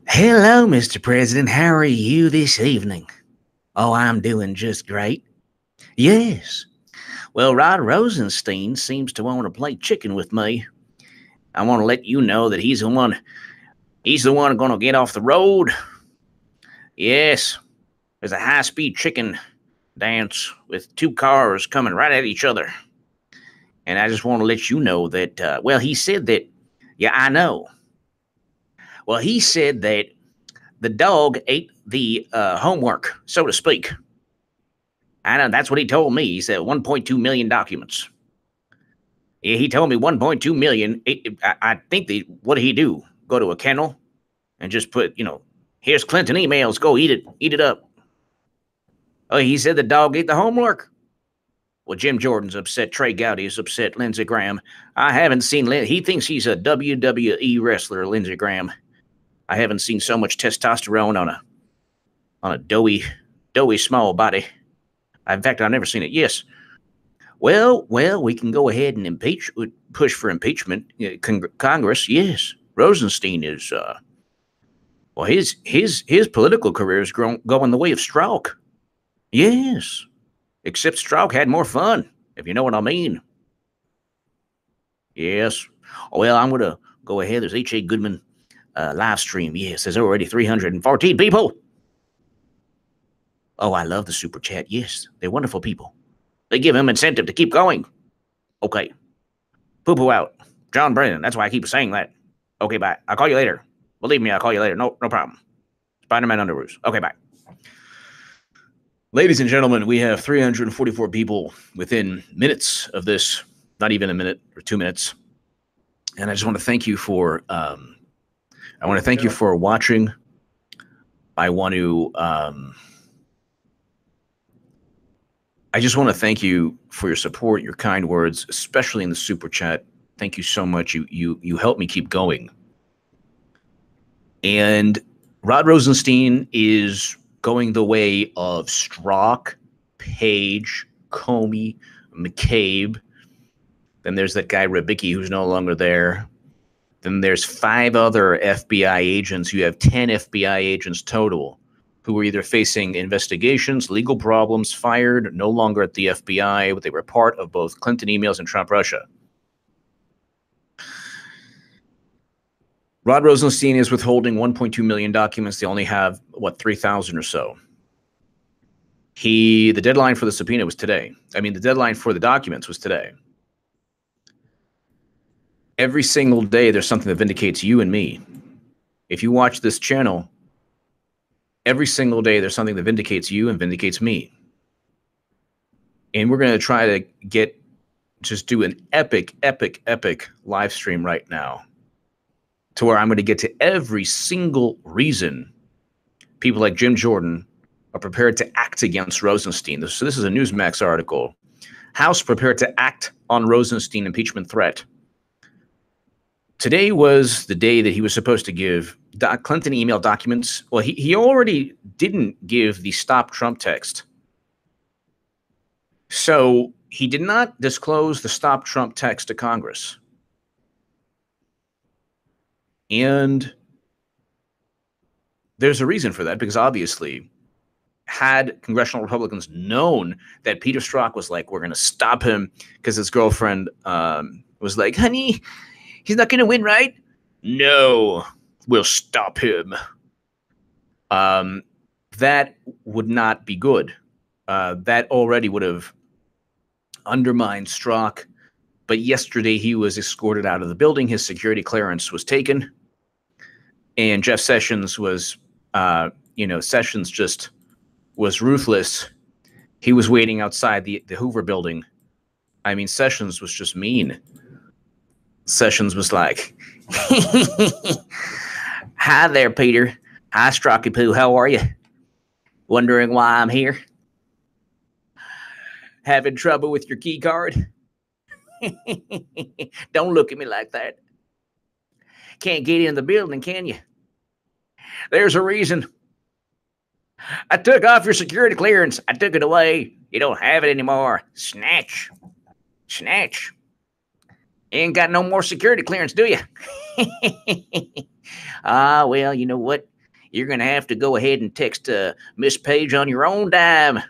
Hello, Mr. President. How are you this evening? Oh, I'm doing just great. Yes. Well, Rod Rosenstein seems to want to play chicken with me. I want to let you know that he's the one. He's the one going to get off the road. Yes. There's a high-speed chicken dance with two cars coming right at each other. And I just want to let you know that, he said that, yeah, I know. Well, he said that the dog ate the homework, so to speak. I know, that's what he told me. He said 1.2 million documents. Yeah, he told me 1.2 million. I think what did he do? Go to a kennel and just put, here's Clinton emails. Go eat it up. Oh, he said the dog ate the homework. Well, Jim Jordan's upset. Trey Gowdy is upset. Lindsey Graham. I haven't seen he thinks he's a WWE wrestler, Lindsey Graham. I haven't seen so much testosterone on a doughy small body. In fact, I've never seen it. Yes. Well, we can go ahead and push for impeachment. Congress, yes. Rosenstein is, his political career is going the way of Strzok. Yes. Except Strzok had more fun, if you know what I mean. Yes. Well, I'm going to go ahead. There's H.A. Goodman live stream. Yes, there's already 314 people. Oh, I love the super chat. Yes, they're wonderful people. They give him incentive to keep going. Okay. Poo-poo out. John Brennan. That's why I keep saying that. Okay, bye. I'll call you later. Believe me, I'll call you later. No problem. Spider-Man Underoos. Okay, bye. Ladies and gentlemen, we have 344 people within minutes of this. Not even a minute or 2 minutes. And I just want to thank you for for watching. I just want to thank you for your support, your kind words, especially in the super chat. Thank you so much. You help me keep going. And Rod Rosenstein is going the way of Strzok, Page, Comey, McCabe. Then there's that guy Rybicki who's no longer there. Then there's 5 other FBI agents. You have 10 FBI agents total who were either facing investigations, legal problems, fired, no longer at the FBI, but they were part of both Clinton emails and Trump Russia. Rod Rosenstein is withholding 1.2 million documents. They only have, 3,000 or so. The deadline for the subpoena was today. I mean, the deadline for the documents was today. Every single day, there's something that vindicates you and me. If you watch this channel, every single day, there's something that vindicates you and vindicates me. And we're going to try to do an epic live stream right now to where I'm going to get to every single reason people like Jim Jordan are prepared to act against Rosenstein. So this is a Newsmax article. House prepared to act on Rosenstein impeachment threat. Today was the day that he was supposed to give Clinton email documents. Well, he already didn't give the Stop Trump text. So he did not disclose the Stop Trump text to Congress. And there's a reason for that, because obviously, had congressional Republicans known that Peter Strzok was like, we're going to stop him because his girlfriend was like, honey, he's not going to win, right? No, we'll stop him. That would not be good. That already would have undermined Strzok. But yesterday he was escorted out of the building. His security clearance was taken. And Jeff Sessions was, Sessions just was ruthless. He was waiting outside the Hoover building. I mean, Sessions was just mean. Sessions was like, hi there, Peter. Hi, Strocky Poo. How are you? Wondering why I'm here? Having trouble with your key card? Don't look at me like that. Can't get in the building, can you? There's a reason. I took off your security clearance. I took it away. You don't have it anymore. Snatch. Snatch. You ain't got no more security clearance, do you? Well, you know what? you're going to have to go ahead and text Miss Page on your own dime,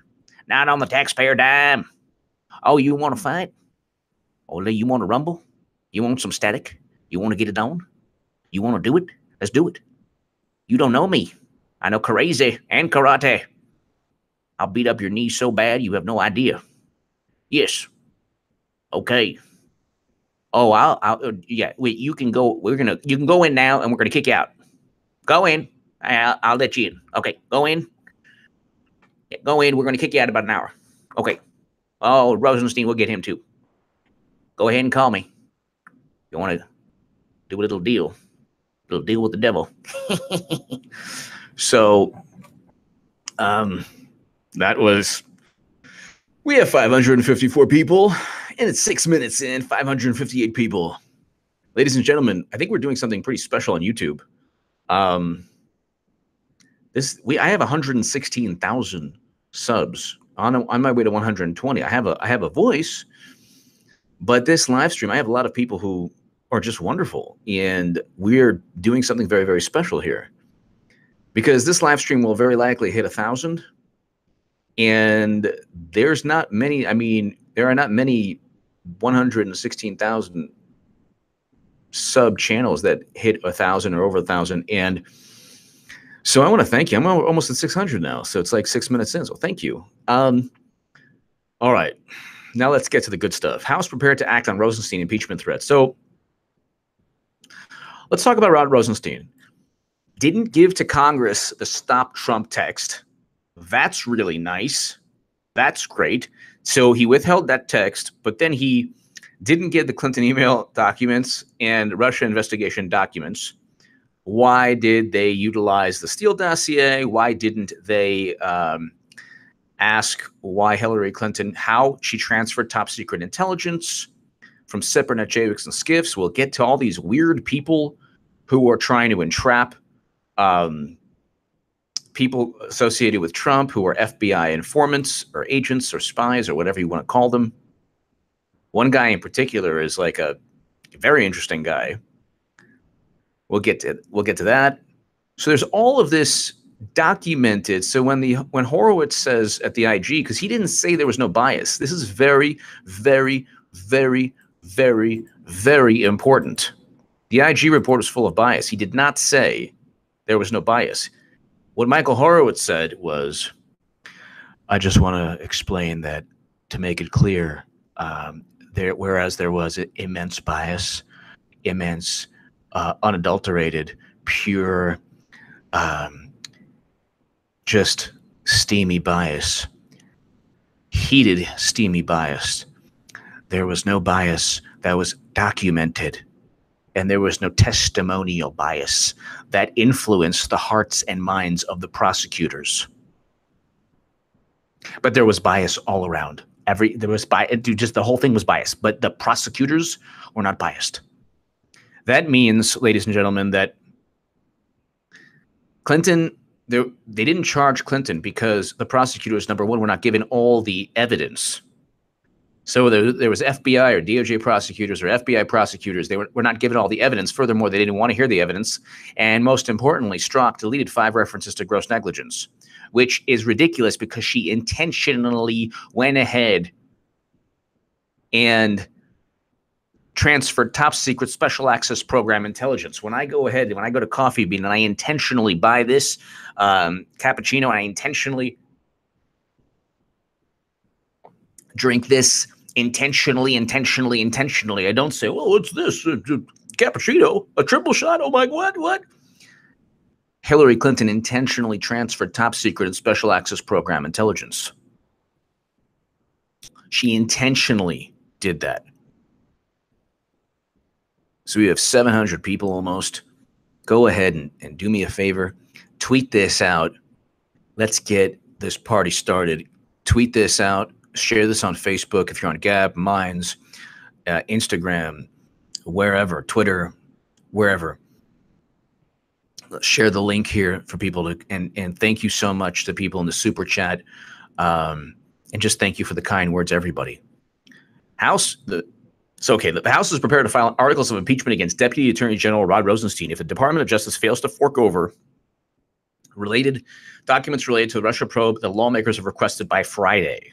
not on the taxpayer dime. Oh, you want to fight? Oh, you want to rumble? You want some static? You want to get it on? You want to do it? Let's do it. You don't know me. I know crazy and karate. I'll beat up your knees so bad you have no idea. Yes. Okay. Oh, yeah. Wait, you can go. You can go in now, and we're gonna kick you out. Go in. I'll let you in. Okay, go in. Yeah, go in. We're gonna kick you out in about an hour. Okay. Oh, Rosenstein, we'll get him too. Go ahead and call me. You want to do a little deal with the devil. So, that was. We have 554 people, and it's 6 minutes in, 558 people. Ladies and gentlemen, I think we're doing something pretty special on YouTube. I have 116,000 subs on my way to 120. I have a voice, but this live stream, I have a lot of people who are just wonderful, and we're doing something very, very special here, because this live stream will very likely hit 1,000. And there's not many, I mean, there are not many 116,000 sub channels that hit 1,000 or over 1,000. And so I want to thank you. I'm almost at 600 now. So it's like 6 minutes in. So thank you. All right. Now let's get to the good stuff. House prepared to act on Rosenstein impeachment threat. So let's talk about Rod Rosenstein. Didn't give to Congress the Stop Trump text. That's really nice. That's great. So he withheld that text, but then he didn't give the Clinton email documents and Russia investigation documents. Why did they utilize the Steele dossier? Why didn't they ask why Hillary Clinton, how she transferred top secret intelligence from SIPRNet, JWICs, and SCIFs? We'll get to all these weird people who are trying to entrap people associated with Trump who are FBI informants or agents or spies or whatever you want to call them. One guy in particular is like a very interesting guy. We'll get to that. So there's all of this documented. So when Horowitz says at the IG, because he didn't say there was no bias, this is very, very, very, very, very important. The IG report is full of bias. He did not say there was no bias. What Michael Horowitz said was, I just want to explain that to make it clear, whereas there was immense bias, immense, unadulterated, pure, just steamy bias, heated, steamy bias. There was no bias that was documented, and there was no testimonial bias that influenced the hearts and minds of the prosecutors. But there was bias all around. The whole thing was biased, but the prosecutors were not biased. That means, ladies and gentlemen, that Clinton, they didn't charge Clinton because the prosecutors, number one, were not given all the evidence. So there was FBI or DOJ prosecutors or FBI prosecutors. They were not given all the evidence. Furthermore, they didn't want to hear the evidence. And most importantly, Strzok deleted 5 references to gross negligence, which is ridiculous because she intentionally went ahead and transferred top secret special access program intelligence. When I go to Coffee Bean and I intentionally buy this cappuccino and I intentionally drink this intentionally. I don't say, well, what's this? Cappuccino, a triple shot? Oh my, what? Hillary Clinton intentionally transferred top secret and special access program intelligence. She intentionally did that. So we have 700 people almost. Go ahead and do me a favor. Tweet this out. Let's get this party started. Tweet this out. Share this on Facebook if you're on Gab, Minds, Instagram, wherever, Twitter, wherever. Share the link here for people to, and thank you so much to people in the super chat. And just thank you for the kind words, everybody. The House is prepared to file articles of impeachment against Deputy Attorney General Rod Rosenstein if the Department of Justice fails to fork over Documents related to the Russia probe that lawmakers have requested by Friday.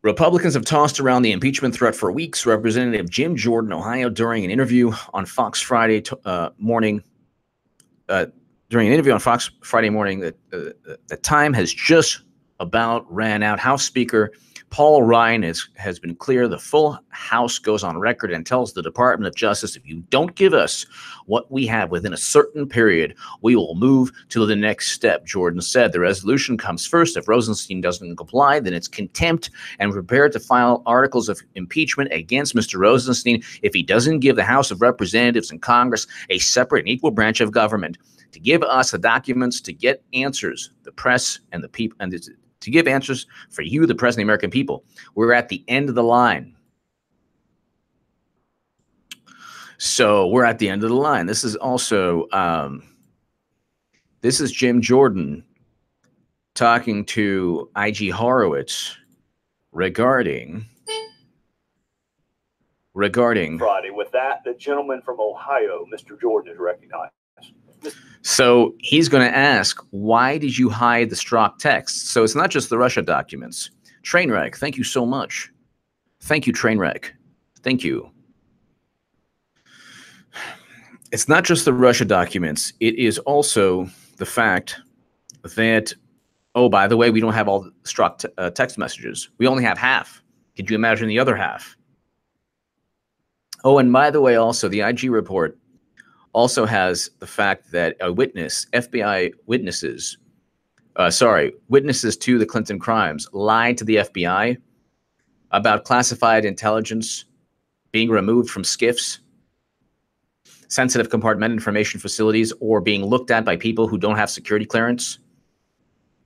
Republicans have tossed around the impeachment threat for weeks. Representative Jim Jordan, Ohio, during an interview on Fox Friday morning, that time has just about ran out. House Speaker Paul Ryan has been clear. The full House goes on record and tells the Department of Justice, if you don't give us what we have within a certain period, we will move to the next step. Jordan said the resolution comes first. If Rosenstein doesn't comply, then it's contempt, and prepared to file articles of impeachment against Mr. Rosenstein if he doesn't give the House of Representatives and Congress a separate and equal branch of government to give us the documents, to get answers, the press and the people, and to give answers for you, the press and the American people. We're at the end of the line. So we're at the end of the line. This is also, this is Jim Jordan talking to IG Horowitz regarding Friday. With that, the gentleman from Ohio, Mr. Jordan, is recognized. So he's going to ask, why did you hide the Strzok texts? So it's not just the Russia documents. Trainwreck, thank you so much. Thank you, Trainwreck. Thank you. It's not just the Russia documents. It is also the fact that, oh, by the way, we don't have all the Strzok text messages. We only have half. Could you imagine the other half? Oh, and by the way, also, the IG report also has the fact that a witness, FBI witnesses, witnesses to the Clinton crimes lied to the FBI about classified intelligence being removed from SCIFs, sensitive compartment information facilities, or being looked at by people who don't have security clearance.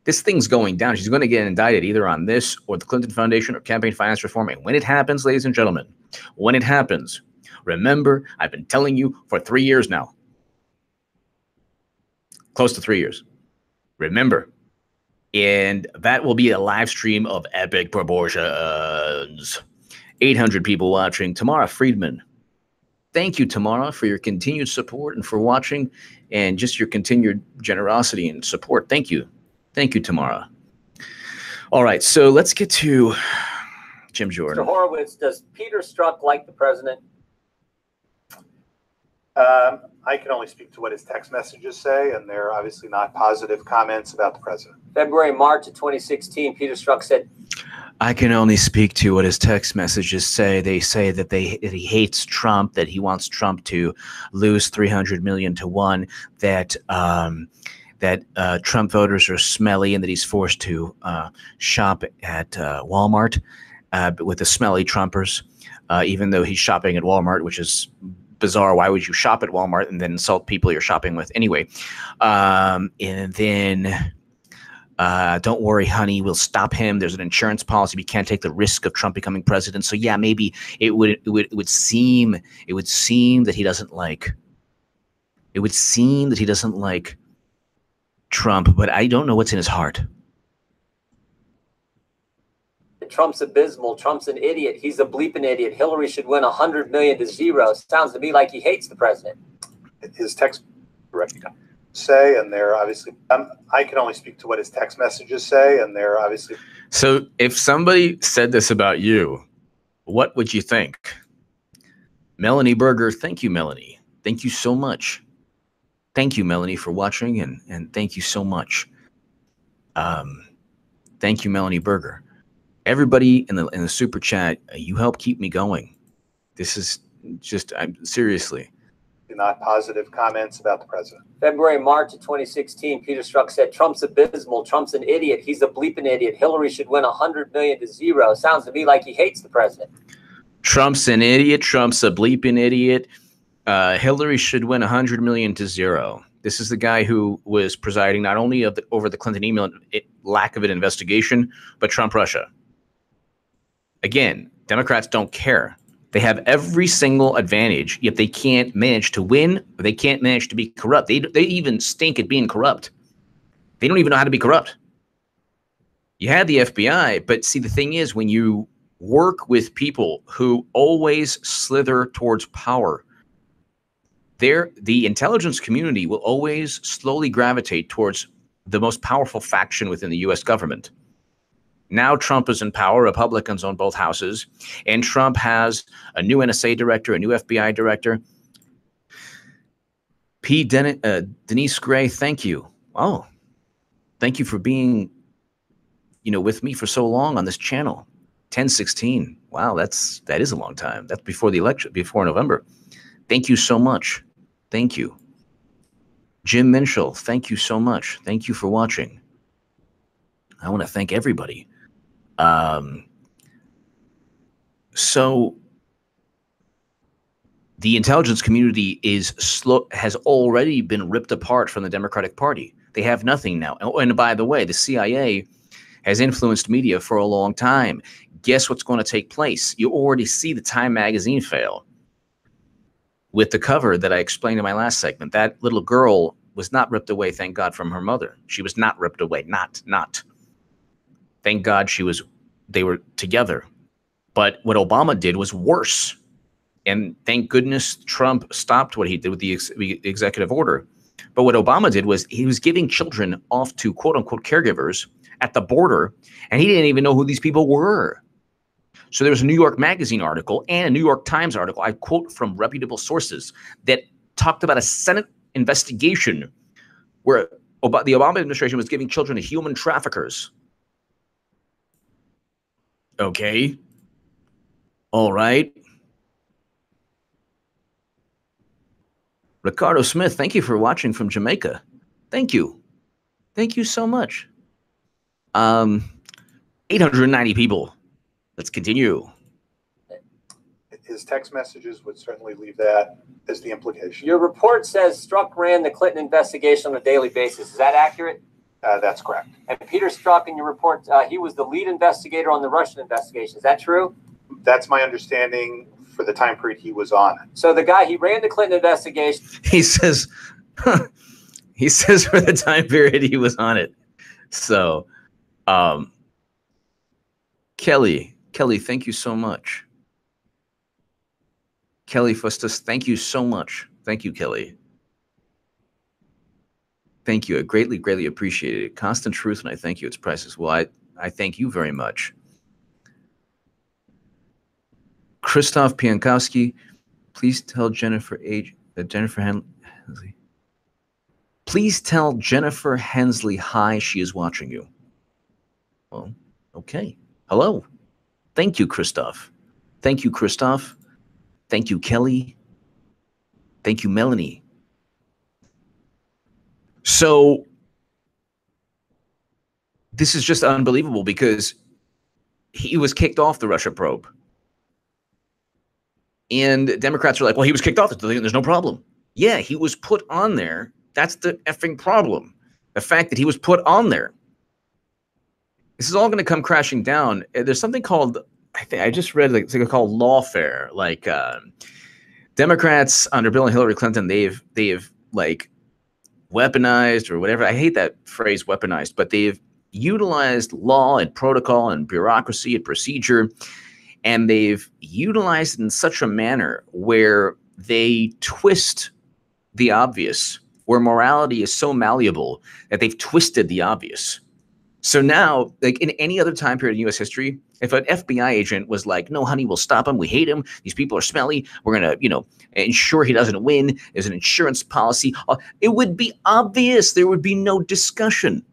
This thing's going down. She's going to get indicted either on this or the Clinton Foundation or campaign finance reform. And when it happens, ladies and gentlemen, when it happens, remember, I've been telling you for 3 years now, close to 3 years. Remember, and that will be a live stream of epic proportions. 800 people watching. Tamara Friedman. Thank you, Tamara, for your continued support and for watching and just your continued generosity and support. Thank you. Thank you, Tamara. All right, so let's get to Jim Jordan. Mr. Horowitz, does Peter Strzok like the president? I can only speak to what his text messages say, and they're obviously not positive comments about the president. February, March of 2016, Peter Strzok said, I can only speak to what his text messages say. They say that he hates Trump, that he wants Trump to lose 300 million to 1, that Trump voters are smelly and that he's forced to shop at Walmart with the smelly Trumpers, even though he's shopping at Walmart, which is bizarre. Why would you shop at Walmart and then insult people you're shopping with? Anyway, and then don't worry, honey, we'll stop him. There's an insurance policy. We can't take the risk of Trump becoming president. So yeah, maybe it would seem that he doesn't like. It would seem that he doesn't like Trump, but I don't know what's in his heart. Trump's abysmal. Trump's an idiot. He's a bleeping idiot. Hillary should win 100 million to 0. Sounds to me like he hates the president. His text say, and they're obviously, I can only speak to what his text messages say, and they're obviously. So if somebody said this about you, what would you think? Melanie Berger, thank you, Melanie. Thank you so much. Thank you, Melanie, for watching, and thank you so much. Thank you, Melanie Berger. Everybody in the super chat, you help keep me going. This is just, seriously. Not positive comments about the president. February, March of 2016, Peter Strzok said, Trump's abysmal. Trump's an idiot. He's a bleeping idiot. Hillary should win 100 million to 0. Sounds to me like he hates the president. Trump's an idiot. Trump's a bleeping idiot. Hillary should win 100 million to 0. This is the guy who was presiding not only over the Clinton email lack of an investigation, but Trump Russia. Again, Democrats don't care. They have every single advantage, yet they can't manage to win, or they can't manage to be corrupt. They even stink at being corrupt. They don't even know how to be corrupt. You had the FBI, but see, the thing is, when you work with people who always slither towards power, the intelligence community will always slowly gravitate towards the most powerful faction within the U.S. government. Now Trump is in power, Republicans own both houses, and Trump has a new NSA director, a new FBI director. Denise Gray, thank you. Oh, thank you for being, with me for so long on this channel. 1016. Wow, that is a long time. That's before the election, before November. Thank you so much. Thank you. Jim Minshall, thank you so much. Thank you for watching. I want to thank everybody. So the intelligence community has already been ripped apart from the Democratic Party. They have nothing now. And by the way, the CIA has influenced media for a long time. Guess what's going to take place? You already see the Time magazine fail with the cover that I explained in my last segment. That little girl was not ripped away, thank God, from her mother. She was not ripped away. Not. Thank God they were together. But what Obama did was worse. And thank goodness Trump stopped what he did with the executive order. But what Obama did was he was giving children off to quote unquote caregivers at the border, and he didn't even know who these people were. So there was a New York Magazine article and a New York Times article, I quote from reputable sources, that talked about a Senate investigation where the Obama administration was giving children to human traffickers. Okay. All right. Ricardo Smith, thank you for watching from Jamaica. Thank you. Thank you so much. 890 people. Let's continue. His text messages would certainly leave that as the implication. Your report says Strzok ran the Clinton investigation on a daily basis. Is that accurate? That's correct. And Peter Strzok, in your report, he was the lead investigator on the Russian investigation. Is that true? That's my understanding for the time period he was on it. So the guy, he ran the Clinton investigation. He says for the time period he was on it. So, Kelly, thank you so much. Kelly Fustus, thank you so much. Thank you, Kelly. Thank you. I greatly appreciate it. Constant truth, and I thank you. It's priceless. Well, I thank you very much. Christoph Piankowski, please tell Jennifer Hensley. Please tell Jennifer Hensley hi. She is watching you. Well, okay. Hello. Thank you, Christoph. Thank you, Christoph. Thank you, Kelly. Thank you, Melanie. So this is just unbelievable because he was kicked off the Russia probe. And Democrats are like, well, he was kicked off. There's no problem. Yeah, he was put on there. That's the effing problem. The fact that he was put on there. This is all going to come crashing down. There's something called, I just read, like, it's called lawfare. Like Democrats under Bill and Hillary Clinton, they've like weaponized or whatever. I hate that phrase, weaponized, but they've utilized law and protocol and bureaucracy and procedure, and they've utilized it in such a manner where they twist the obvious, where morality is so malleable that they've twisted the obvious. So now, like in any other time period in U.S. history, if an FBI agent was like, no, honey, we'll stop him. We hate him. These people are smelly. We're going to, ensure he doesn't win. There's an insurance policy. It would be obvious. There would be no discussion.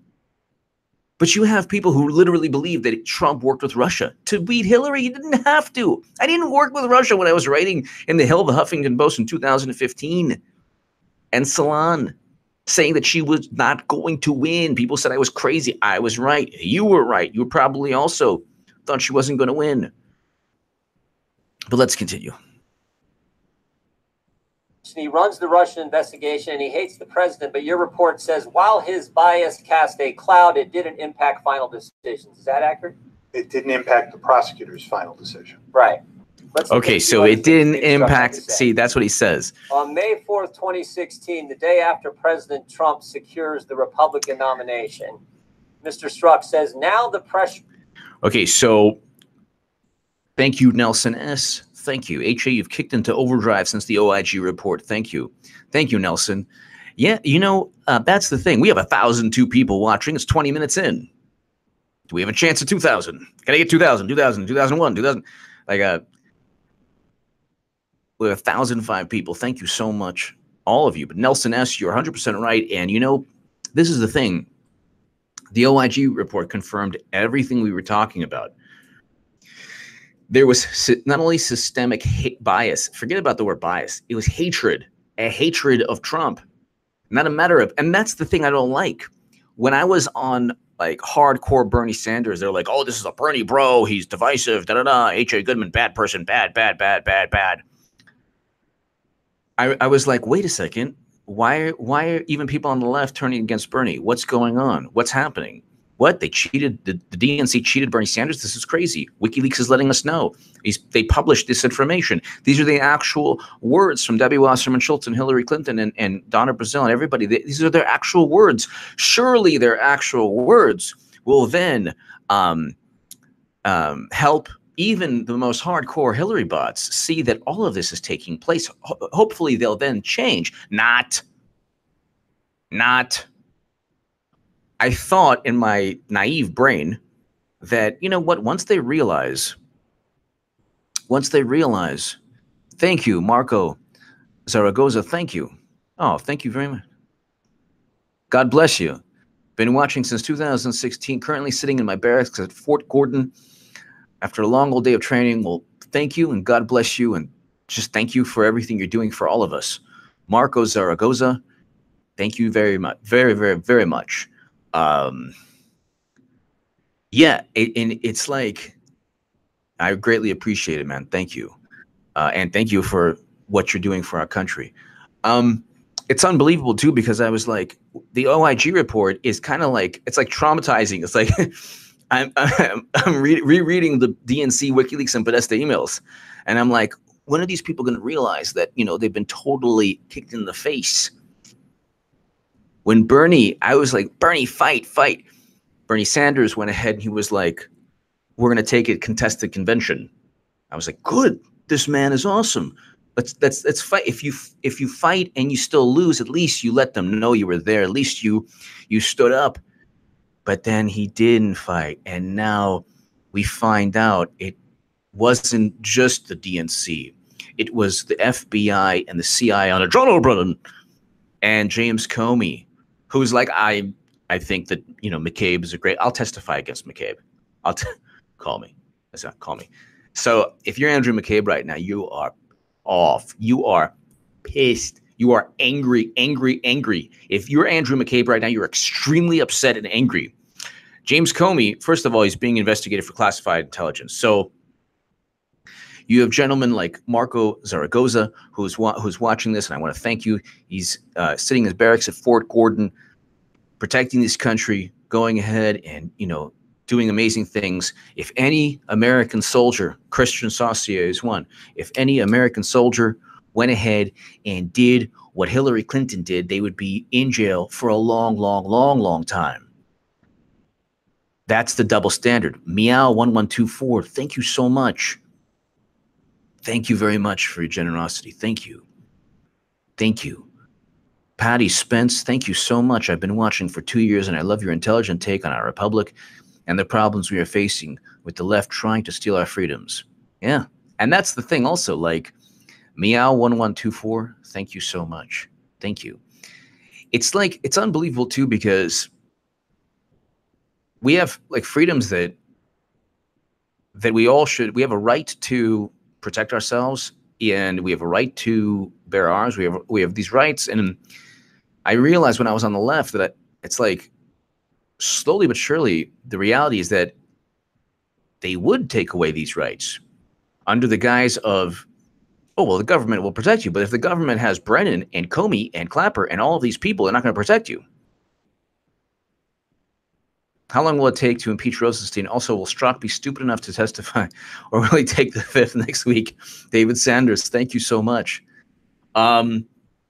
But you have people who literally believe that Trump worked with Russia to beat Hillary. He didn't have to. I didn't work with Russia when I was writing in the Hill of the Huffington Post in 2015. And Salon saying that she was not going to win. People said I was crazy. I was right. You were right. You probably also thought she wasn't going to win. But let's continue. He runs the Russian investigation and he hates the president, but your report says while his bias cast a cloud, it didn't impact final decisions. Is that accurate? It didn't impact the prosecutor's final decision. Right. Okay, so it didn't impact. See, that's what he says. On May 4th, 2016, the day after President Trump secures the Republican nomination, Mr. Strzok says, now the pressure. Okay, so thank you, Nelson S. Thank you. HA, you've kicked into overdrive since the OIG report. Thank you. Thank you, Nelson. Yeah, you know, that's the thing. We have 1,002 people watching. It's 20 minutes in. Do we have a chance at 2,000? Can I get 2,000, 2,000, 2001, 2000? Like, we have 1,005 people. Thank you so much, all of you. But Nelson S., you're 100% right. And, you know, this is the thing. The OIG report confirmed everything we were talking about. There was not only systemic bias, forget about the word bias, it was hatred, a hatred of Trump. Not a matter of, and that's the thing I don't like. When I was on like hardcore Bernie Sanders, they're like, oh, this is a Bernie bro, he's divisive, da-da-da, H.A. Goodman, bad person, bad. I was like, wait a second, why are even people on the left turning against Bernie? What's going on? What's happening? What? They cheated, the DNC cheated Bernie Sanders? This is crazy. WikiLeaks is letting us know. They published this information. These are the actual words from Debbie Wasserman Schultz and Hillary Clinton and Donna Brazile and everybody. These are their actual words. Surely their actual words will then help even the most hardcore Hillary bots see that all of this is taking place. Hopefully they'll then change. Not. I thought in my naive brain that, you know what, once they realize, thank you, Marco Zaragoza, thank you. Oh, thank you very much. God bless you. Been watching since 2016, currently sitting in my barracks at Fort Gordon after a long old day of training. Well, thank you and God bless you. And just thank you for everything you're doing for all of us. Marco Zaragoza, thank you very much. Very, very, very much. Yeah, it's like, I greatly appreciate it, man. Thank you. And thank you for what you're doing for our country. It's unbelievable too, because I was like, the OIG report is kind of like, it's like traumatizing. It's like, I'm rereading the DNC, WikiLeaks, and Podesta emails. And I'm like, when are these people going to realize that, you know, they've been totally kicked in the face? When Bernie, I was like, Bernie, fight. Bernie Sanders went ahead and he was like, we're going to take a contested convention. I was like, good. This man is awesome. Let's fight. If you fight and you still lose, at least you let them know you were there. At least you stood up. But then he didn't fight. And now we find out it wasn't just the DNC. It was the FBI and the CIA under John O'Brien and James Comey, who's like, I think that, you know, McCabe is a great, I'll testify against McCabe. Call me. That's not call me. So if you're Andrew McCabe right now, you are off. You are pissed. You are angry. If you're Andrew McCabe right now, you're extremely upset and angry. James Comey, first of all, he's being investigated for classified intelligence. So you have gentlemen like Marco Zaragoza, who's watching this, and I want to thank you. He's sitting in his barracks at Fort Gordon, protecting this country, going ahead and, you know, doing amazing things. If any American soldier, Christian Saucier is one, if any American soldier went ahead and did what Hillary Clinton did, they would be in jail for a long time. That's the double standard. Meow1124, thank you so much. Thank you very much for your generosity. Thank you. Thank you. Patty Spence, thank you so much. I've been watching for 2 years, and I love your intelligent take on our republic and the problems we are facing with the left trying to steal our freedoms. Yeah, and that's the thing also, like, Meow1124, thank you so much. Thank you. It's like, it's unbelievable too, because we have like freedoms that we all should, we have a right to protect ourselves, and we have a right to bear arms. We have these rights. And I realized when I was on the left that it's like, slowly but surely, the reality is that they would take away these rights under the guise of, oh, well, the government will protect you. But if the government has Brennan and Comey and Clapper and all of these people, they're not going to protect you. How long will it take to impeach Rosenstein? Also, will Strzok be stupid enough to testify, or will he take the fifth next week? David Sanders, thank you so much. I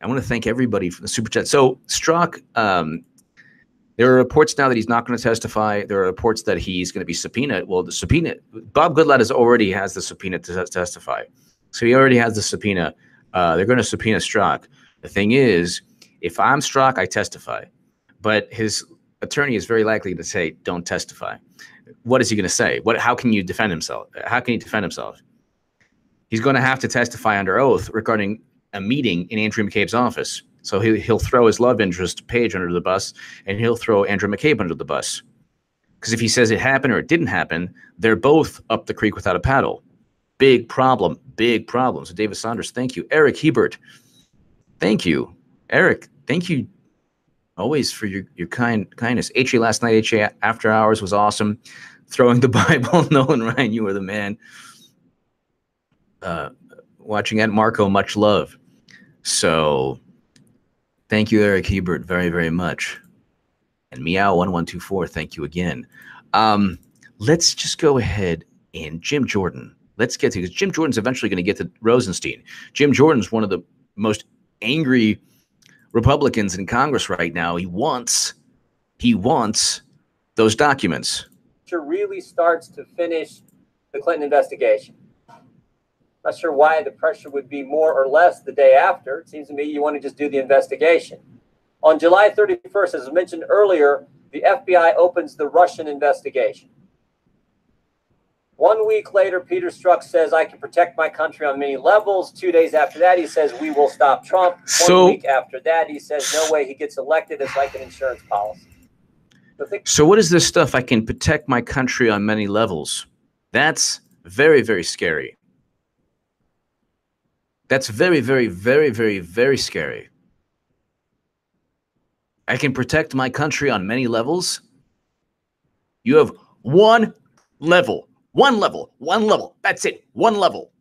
want to thank everybody for the super chat. So Strzok, there are reports now that he's not going to testify. There are reports that he's going to be subpoenaed. Well, the subpoena, Bob Goodlatte already has the subpoena to testify. So he already has the subpoena. They're going to subpoena Strzok. The thing is, if I'm Strzok, I testify. But his attorney is very likely to say, don't testify. What is he going to say? How can you defend himself? How can he defend himself? He's going to have to testify under oath regarding a meeting in Andrew McCabe's office. So he'll throw his love interest, Page, under the bus, and he'll throw Andrew McCabe under the bus. Because if he says it happened or it didn't happen, they're both up the creek without a paddle. Big problem. Big problem. So David Saunders, thank you. Eric Hebert, thank you. Eric, thank you always for your kindness. HA last night, HA after hours was awesome. Throwing the Bible, Nolan Ryan, you were the man. Watching Ed Marco, much love. So thank you, Eric Hebert, very, very much. And Meow1124, thank you again. Let's just go ahead and Jim Jordan. Let's get to, because Jim Jordan's eventually going to get to Rosenstein. Jim Jordan's one of the most angry Republicans in Congress right now. He wants those documents. Really starts to finish the Clinton investigation. Not sure why the pressure would be more or less the day after. It seems to me you want to just do the investigation. On July 31st, as I mentioned earlier, the FBI opens the Russian investigation. 1 week later, Peter Strzok says, I can protect my country on many levels. 2 days after that, he says, we will stop Trump. 1 week after that, he says, no way he gets elected. It's like an insurance policy. So what is this stuff? I can protect my country on many levels. That's very, very scary. That's very, very, very, very, very scary. I can protect my country on many levels. You have one level. That's it. One level.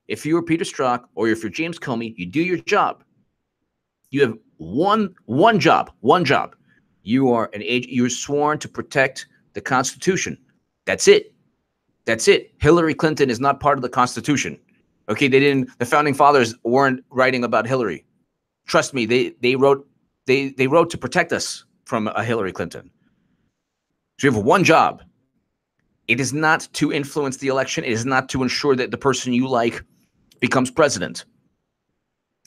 If you're Peter Strzok or if you're James Comey, you do your job. You have one job. You are an agent. You're sworn to protect the Constitution. That's it. Hillary Clinton is not part of the Constitution. Okay, the founding fathers weren't writing about Hillary. Trust me, they wrote to protect us from a Hillary Clinton. So you have one job. It is not to influence the election. It is not to ensure that the person you like becomes president.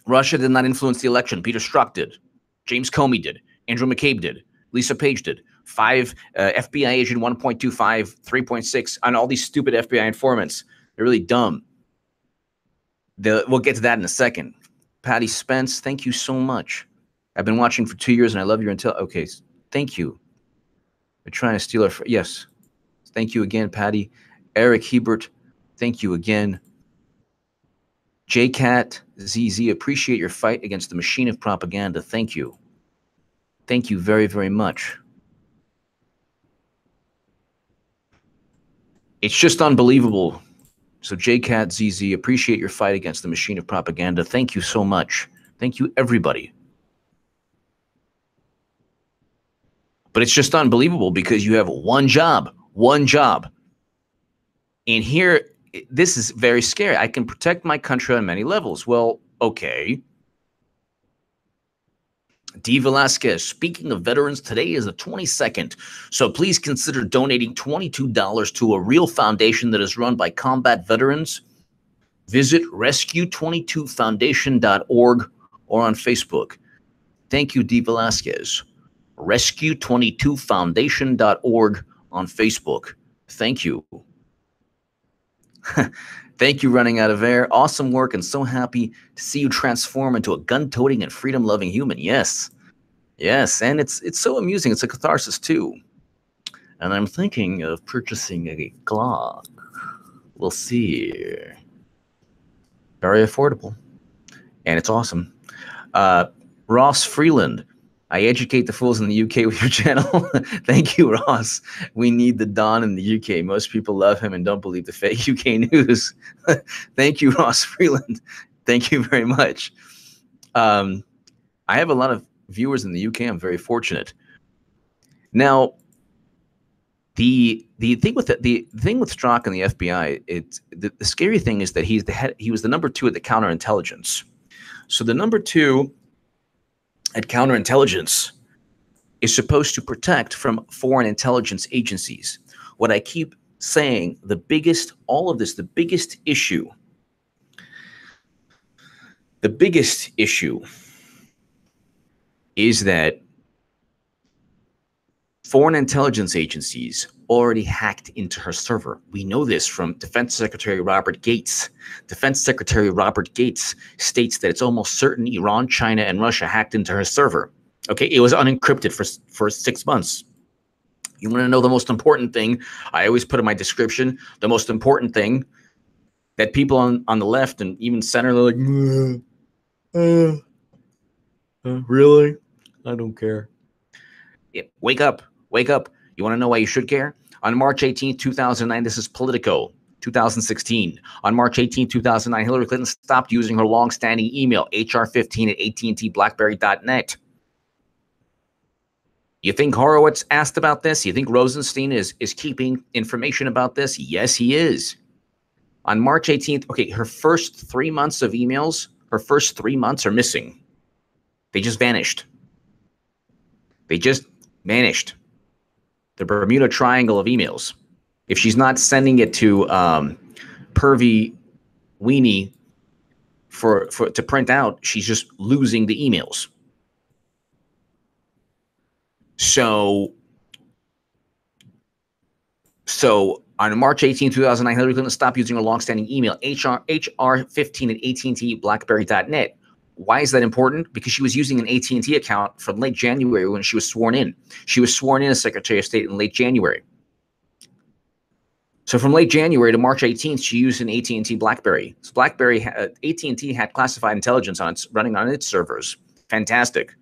Russia did not influence the election. Peter Strzok did. James Comey did. Andrew McCabe did. Lisa Page did. 5 FBI agent 1.25, 3.6 on all these stupid FBI informants. They're really dumb. We'll get to that in a second. Patty Spence, thank you so much. I've been watching for 2 years and I love your intel. Okay, thank you. They're trying to steal our... Yes. Thank you again, Patty. Eric Hebert, thank you again. JCat ZZ, appreciate your fight against the machine of propaganda. Thank you. Thank you very, very much. It's just unbelievable. So JCat ZZ, appreciate your fight against the machine of propaganda. Thank you so much. Thank you, everybody. But it's just unbelievable because you have one job. And here, this is very scary. I can protect my country on many levels. Well, okay. D. Velasquez, speaking of veterans, today is the 22nd. So please consider donating $22 to a real foundation that is run by combat veterans. Visit rescue22foundation.org or on Facebook. Thank you, D. Velasquez. Rescue22foundation.org on Facebook. Thank you. Thank you, Running Out of Air. Awesome work and so happy to see you transform into a gun-toting and freedom-loving human. Yes. Yes, and it's so amusing. It's a catharsis, too. And I'm thinking of purchasing a Glock. We'll see. Very affordable. And it's awesome. Ross Freeland. I educate the fools in the UK with your channel. Thank you, Ross. We need the Don in the UK. Most people love him and don't believe the fake UK news. Thank you, Ross Freeland. Thank you very much. I have a lot of viewers in the UK. I'm very fortunate. Now, the thing with the thing with Strzok and the FBI, the scary thing is that he was the number 2 at the counterintelligence. So the number 2 at counterintelligence is supposed to protect from foreign intelligence agencies. What I keep saying, the biggest issue The biggest issue is that foreign intelligence agencies already hacked into her server. We know this from Defense Secretary Robert Gates. Defense Secretary Robert Gates states that it's almost certain Iran, China, and Russia hacked into her server. Okay, it was unencrypted for 6 months. You want to know the most important thing? I always put in my description, the most important thing that people on the left and even center, they're like, really? I don't care. Yeah, wake up. Wake up. You want to know why you should care? On March 18, 2009, this is Politico, 2016. On March 18, 2009, Hillary Clinton stopped using her long-standing email, hr15@AT&TBlackberry.net. You think Horowitz asked about this? You think Rosenstein is keeping information about this? Yes, he is. On March 18th, okay, her first 3 months of emails, her first 3 months are missing. They just vanished. They just vanished. The Bermuda Triangle of emails. If she's not sending it to Pervy Weenie to print out, she's just losing the emails. So on March 18, 2009, Hillary Clinton stopped using her longstanding email, hr15@AT&TBlackberry.net. Why is that important? Because she was using an AT&T account from late January when she was sworn in. She was sworn in as Secretary of State in late January. So from late January to March 18th, she used an AT&T BlackBerry. So BlackBerry, AT&T had classified intelligence running on its servers. Fantastic.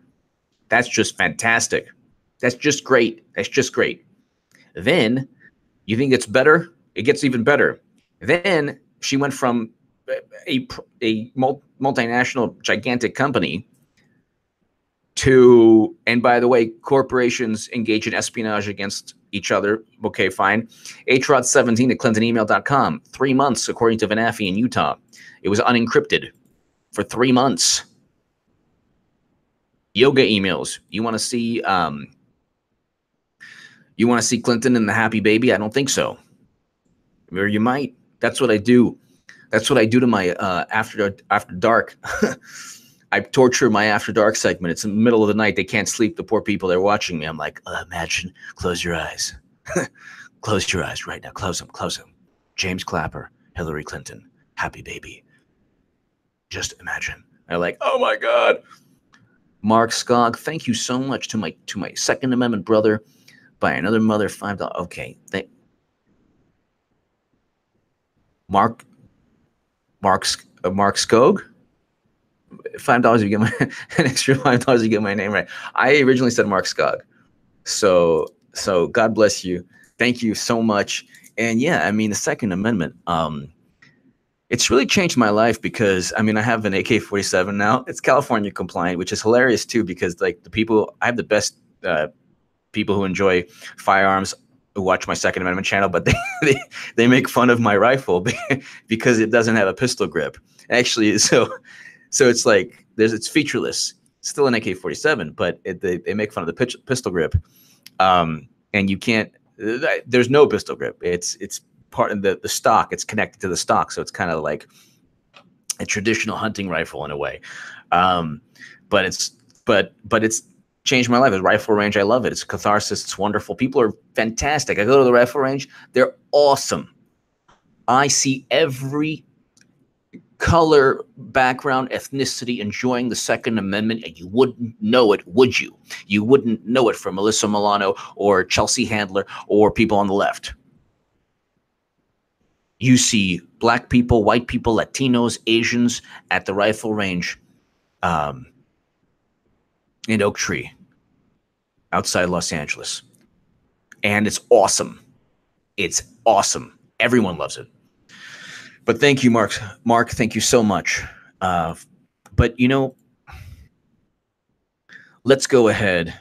That's just fantastic. That's just great. That's just great. Then you think it's better? It gets even better. Then she went from a multinational gigantic company to, and by the way, corporations engage in espionage against each other. Okay, fine. HROD17@clintonemail.com. 3 months, according to Vanafi in Utah. It was unencrypted for 3 months. Yoga emails. You want to see Clinton and the happy baby? I don't think so. Or you might. That's what I do. That's what I do to my after dark. I torture my after dark segment. It's in the middle of the night. They can't sleep. The poor people, they're watching me. I'm like, imagine, close your eyes. Close your eyes right now. Close them. Close them. James Clapper, Hillary Clinton, happy baby. Just imagine. They're like, oh my God. Mark Skog, thank you so much to my Second Amendment brother by another mother, $5. Okay. Mark Skog, $5 you get my an extra $5 you get my name right. I originally said Mark Skog. So God bless you. Thank you so much. And yeah, I mean the Second Amendment, it's really changed my life because I mean I have an AK-47 now. It's California compliant, which is hilarious too because like I have the best people who enjoy firearms who watch my Second Amendment channel, but they make fun of my rifle because it doesn't have a pistol grip. Actually, so it's like it's featureless. It's still an AK-47, but they make fun of the pistol grip, and you can't. There's no pistol grip. It's part of the stock. It's connected to the stock, so it's kind of like a traditional hunting rifle in a way. But it's changed my life. The rifle range, I love it. It's a catharsis. It's wonderful. People are fantastic. I go to the rifle range. They're awesome. I see every color, background, ethnicity enjoying the Second Amendment, and you wouldn't know it, would you? You wouldn't know it from Melissa Milano or Chelsea Handler or people on the left. You see black people, white people, Latinos, Asians at the rifle range in Oak Tree outside Los Angeles. And it's awesome. It's awesome. Everyone loves it. But thank you, Mark. Mark, thank you so much. But, you know, let's go ahead.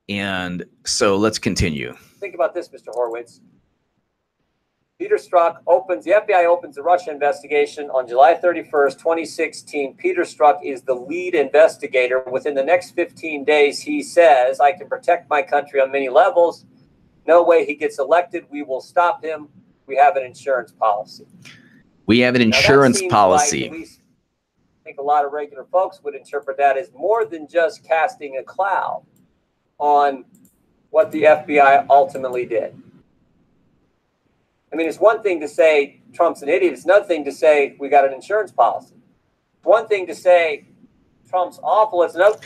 And so let's continue. Think about this, Mr. Horowitz. Peter Strzok the FBI opens the Russia investigation on July 31st, 2016. Peter Strzok is the lead investigator. Within the next 15 days, he says, I can protect my country on many levels. No way he gets elected. We will stop him. We have an insurance policy. We have an insurance policy. I think a lot of regular folks would interpret that as more than just casting a cloud on what the FBI ultimately did. I mean, it's one thing to say Trump's an idiot. It's another thing to say we got an insurance policy. It's one thing to say Trump's awful. It's another.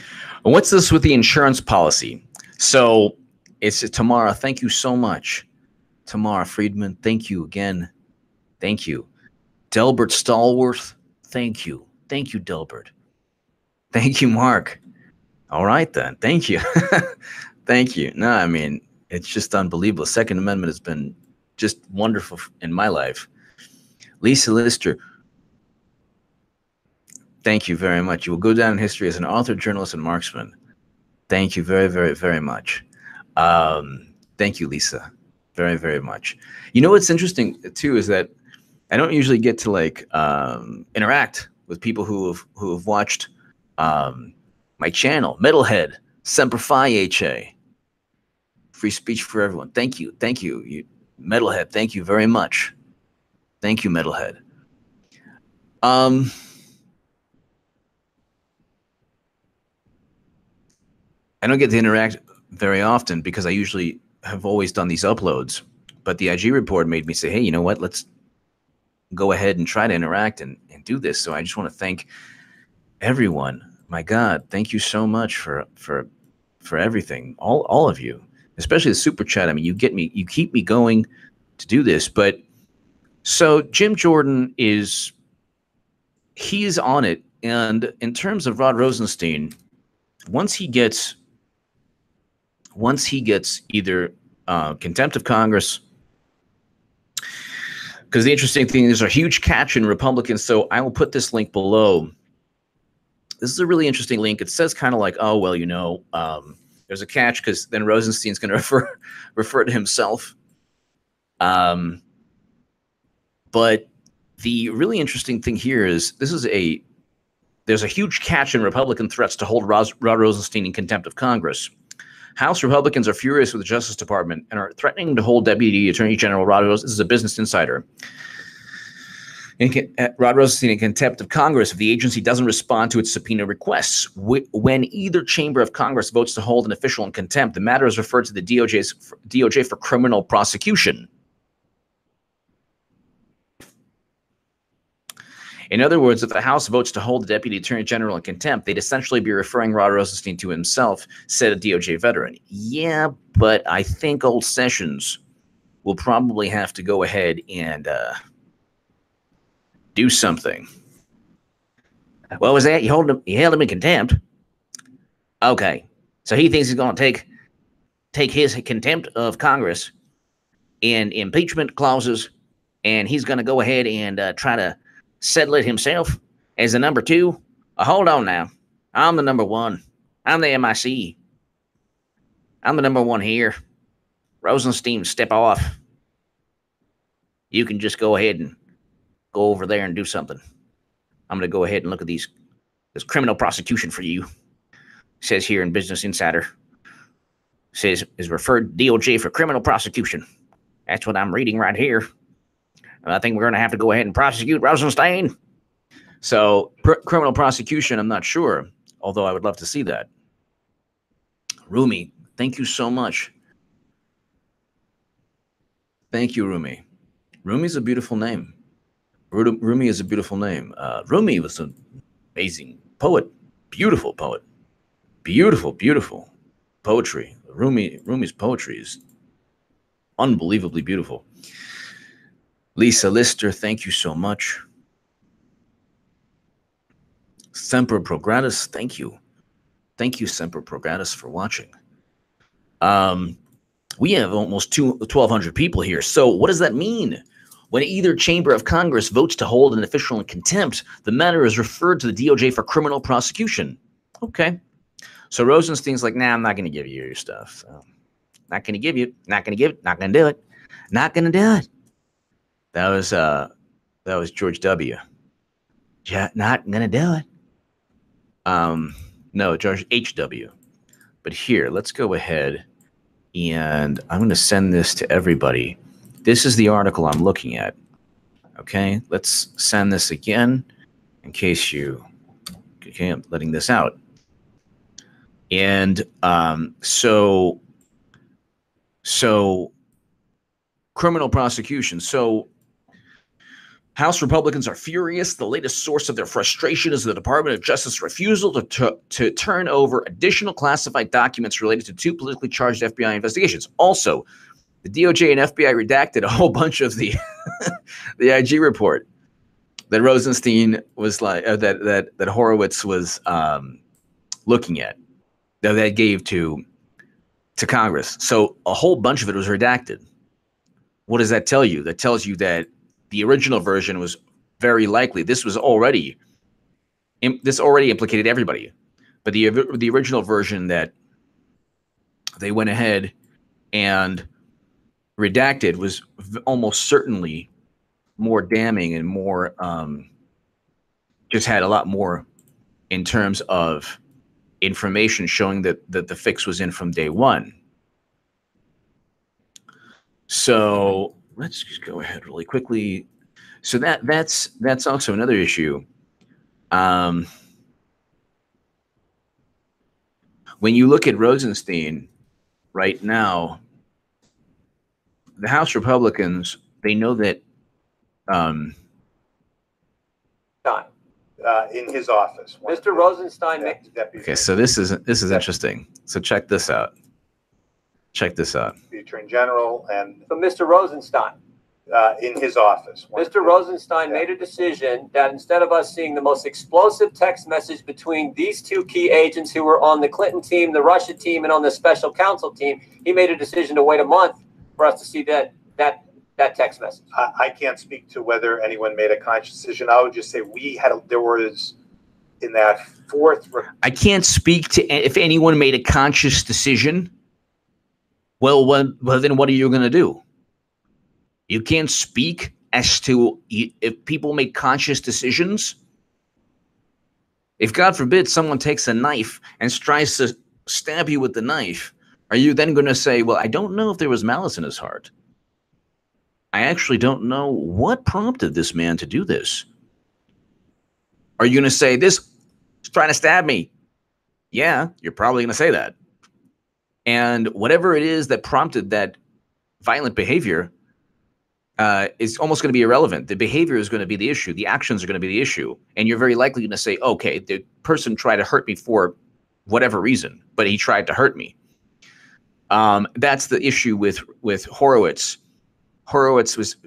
What's this with the insurance policy? So it's Tamara. Thank you so much. Tamara Friedman, thank you again. Thank you. Delbert Stallworth, thank you. Thank you, Delbert. Thank you, Mark. All right, then. Thank you. Thank you. No, I mean, it's just unbelievable. Second Amendment has been just wonderful in my life. Lisa Lister, thank you very much. You will go down in history as an author, journalist, and marksman. Thank you very, very, very much. Thank you, Lisa. Very, very much. You know what's interesting, too, is that I don't usually get to, like, interact with people who have watched my channel. Metalhead, Semper Fi HA. Free speech for everyone. Thank you. Thank you. Metalhead, thank you very much. Thank you, Metalhead. I don't get to interact very often because I usually have always done these uploads. But the IG report made me say, hey, you know what? Let's go ahead and try to interact and do this. So I just want to thank everyone. My God, thank you so much for everything. All of you. Especially the super chat. I mean, you keep me going to do this. But so Jim Jordan he's on it. And in terms of Rod Rosenstein, once he gets either contempt of Congress, because the interesting thing is there's a huge catch in Republicans. So I will put this link below. This is a really interesting link. It says kind of like, oh, well, you know, there's a catch because then Rosenstein's going to refer to himself. But the really interesting thing here is there's a huge catch in Republican threats to hold Rod Rosenstein in contempt of Congress. House Republicans are furious with the Justice Department and are threatening to hold Deputy Attorney General Rod Rosenstein. This is a Business Insider. Rod Rosenstein in contempt of Congress if the agency doesn't respond to its subpoena requests. When either chamber of Congress votes to hold an official in contempt, the matter is referred to the DOJ for criminal prosecution. In other words, if the House votes to hold the Deputy Attorney General in contempt, they'd essentially be referring Rod Rosenstein to himself, said a DOJ veteran. Yeah, but I think old Sessions will probably have to go ahead and do something. What was that? You held him in contempt? Okay. So he thinks he's going to take his contempt of Congress and impeachment clauses, and he's going to go ahead and try to settle it himself as the number two. Hold on now. I'm the number one. I'm the MIC. I'm the number one here. Rosenstein, step off. You can just go ahead and go over there and do something. I'm going to go ahead and look at this criminal prosecution for you. It says here in Business Insider. It says is referred DOJ for criminal prosecution. That's what I'm reading right here. And I think we're going to have to go ahead and prosecute Rosenstein. So criminal prosecution, I'm not sure, although I would love to see that. Rumi, thank you so much. Thank you, Rumi. Rumi's a beautiful name. Rumi is a beautiful name. Rumi was an amazing poet. Beautiful poet. Beautiful, beautiful poetry. Rumi's poetry is unbelievably beautiful. Lisa Lister, thank you so much. Semper Progratis, thank you. Thank you, Semper Progratis, for watching. We have almost 1,200 people here. So what does that mean? When either chamber of Congress votes to hold an official in contempt, the matter is referred to the DOJ for criminal prosecution. Okay. So Rosenstein's like, nah, I'm not going to give you your stuff. So, not going to give you. Not going to give it. Not going to do it. Not going to do it. That was George W. Not going to do it. No, George H.W. But here, let's go ahead and I'm going to send this to everybody. This is the article I'm looking at. Okay, let's send this again in case you Okay, I'm letting this out. And so criminal prosecution. So House Republicans are furious. The latest source of their frustration is the Department of Justice's refusal to turn over additional classified documents related to 2 politically charged FBI investigations. Also, the DOJ and FBI redacted a whole bunch of the the IG report that Rosenstein was like, that Horowitz was looking at, that gave to Congress. So a whole bunch of it was redacted. What does that tell you? That tells you that the original version was very likely. This already implicated everybody, but the original version that they went ahead and redacted was almost certainly more damning and more just had a lot more in terms of information showing that the fix was in from day one. So let's just go ahead really quickly. So that's also another issue. When you look at Rosenstein right now, the House Republicans, they know that in his office. Mr. Rosenstein. Okay, so this is interesting. So check this out. Check this out. The Attorney General and So Mr. Rosenstein. In his office. Mr. Rosenstein made a decision that instead of us seeing the most explosive text message between these 2 key agents who were on the Clinton team, the Russia team, and on the special counsel team, he made a decision to wait a month for us to see that text message. I can't speak to whether anyone made a conscious decision. I would just say there was in that 4th. I can't speak to if anyone made a conscious decision. Well, then what are you going to do? You can't speak as to if people make conscious decisions. If, God forbid, someone takes a knife and tries to stab you with the knife, are you then going to say, well, I don't know if there was malice in his heart. I actually don't know what prompted this man to do this. Are you going to say, this is trying to stab me? Yeah, you're probably going to say that. And whatever it is that prompted that violent behavior is almost going to be irrelevant. The behavior is going to be the issue. The actions are going to be the issue. And you're very likely going to say, okay, the person tried to hurt me for whatever reason, but he tried to hurt me. That's the issue with Horowitz. Horowitz was,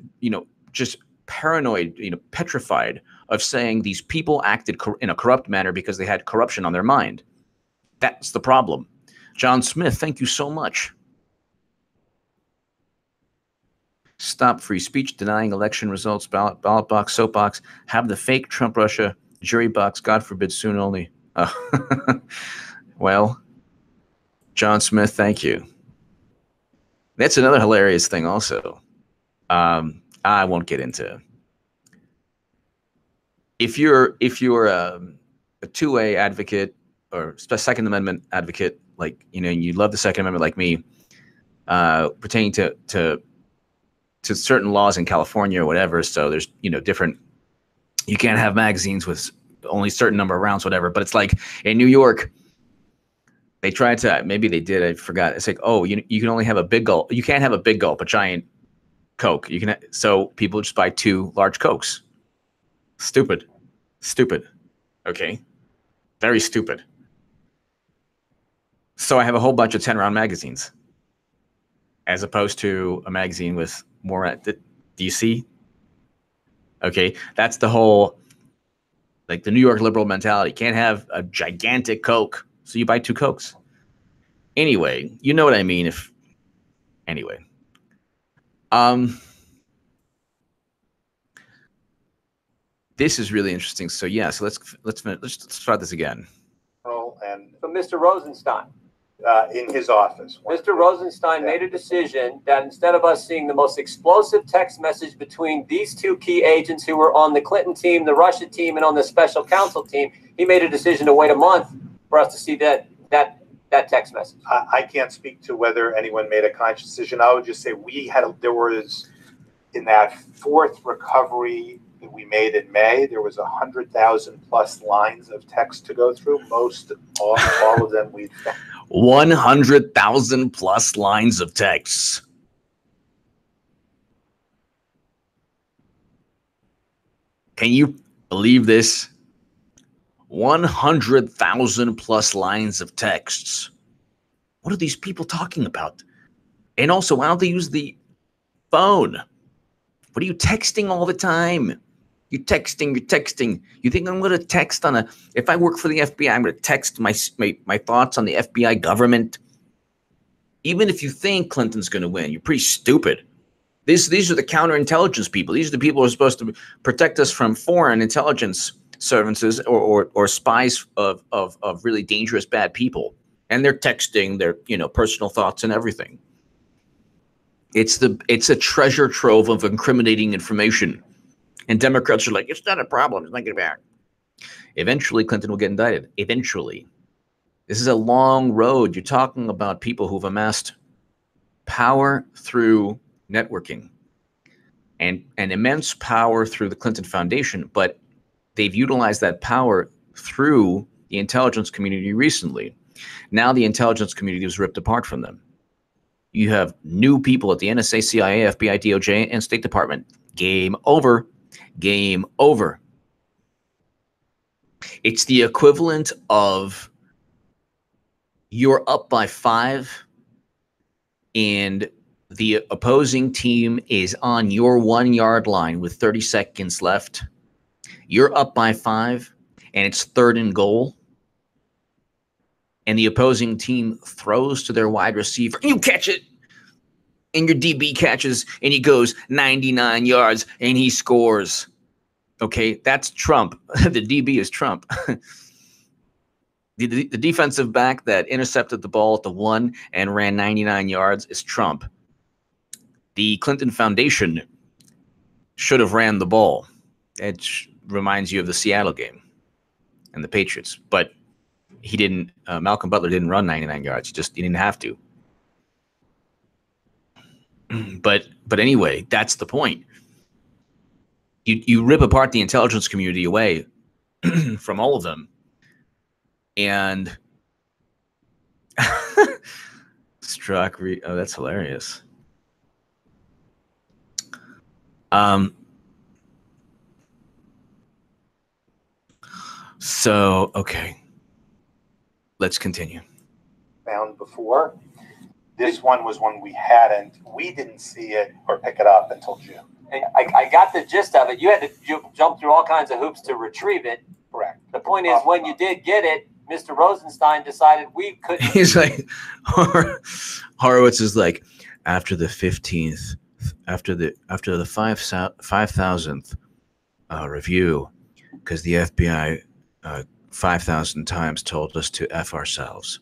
just paranoid, petrified of saying these people acted in a corrupt manner because they had corruption on their mind. That's the problem. John Smith, thank you so much. Stop free speech, denying election results, ballot box, soapbox, have the fake Trump Russia jury box, God forbid, soon only. Well, John Smith, thank you. That's another hilarious thing also. I won't get into. If you're a 2A advocate or Second Amendment advocate, like, you love the Second Amendment like me, pertaining to certain laws in California or whatever. So there's, different, you can't have magazines with only a certain number of rounds, whatever. But it's like in New York, they tried to, maybe they did, I forgot. It's like, oh, you can only have a big gulp. You can't have a big gulp, a giant Coke. So people just buy 2 large Cokes. Stupid. Okay. Very stupid. So I have a whole bunch of 10-round magazines as opposed to a magazine with more. Do you see? Okay. That's the whole, like, the New York liberal mentality. Can't have a gigantic Coke. So you buy 2 Cokes. Anyway, you know what I mean. Anyway. This is really interesting. So yeah, so let's start this again. And So Mr. Rosenstein. in his office. Mr. Rosenstein made a decision that instead of us seeing the most explosive text message between these 2 key agents who were on the Clinton team, the Russia team, and on the special counsel team, he made a decision to wait a month for us to see that text message. I can't speak to whether anyone made a conscious decision. I would just say there was in that 4th recovery that we made in May, there was 100,000 plus lines of text to go through. All of them we 100,000 plus lines of texts. Can you believe this? 100,000 plus lines of texts. What are these people talking about? And also, why don't they use the phone? What are you texting all the time? You're texting. You think I'm going to text on a... If I work for the FBI, I'm going to text my thoughts on the FBI government. Even if you think Clinton's going to win, you're pretty stupid. These are the counterintelligence people. These are the people who are supposed to protect us from foreign intelligence services or spies of really dangerous, bad people. And they're texting their personal thoughts and everything. It's a treasure trove of incriminating information. And Democrats are like, it's not a problem. It's not getting back. Eventually, Clinton will get indicted. Eventually. This is a long road. You're talking about people who've amassed power through networking and immense power through the Clinton Foundation, but they've utilized that power through the intelligence community recently. Now the intelligence community is ripped apart from them. You have new people at the NSA, CIA, FBI, DOJ, and State Department. Game over. Game over. It's the equivalent of you're up by 5 and the opposing team is on your 1-yard line with 30 seconds left. You're up by 5 and it's 3rd and goal. And the opposing team throws to their wide receiver. And you catch it. And your DB catches and he goes 99 yards and he scores. Okay, that's Trump. The DB is Trump. The defensive back that intercepted the ball at the 1 and ran 99 yards is Trump. The Clinton Foundation should have ran the ball. It reminds you of the Seattle game and the Patriots. But he didn't. Malcolm Butler didn't run 99 yards. He didn't have to. But anyway, that's the point. You rip apart the intelligence community away from all of them. And Strzok, oh, that's hilarious. So, okay. Let's continue. Found before. This one was one we hadn't. We didn't see it or pick it up until June. And I got the gist of it. You had to jump through all kinds of hoops to retrieve it. Correct. The point is, when you did get it, Mr. Rosenstein decided we couldn't. He's like, Horowitz is like, after the 15th, after the 5,000th review, because the FBI 5,000 times told us to F ourselves.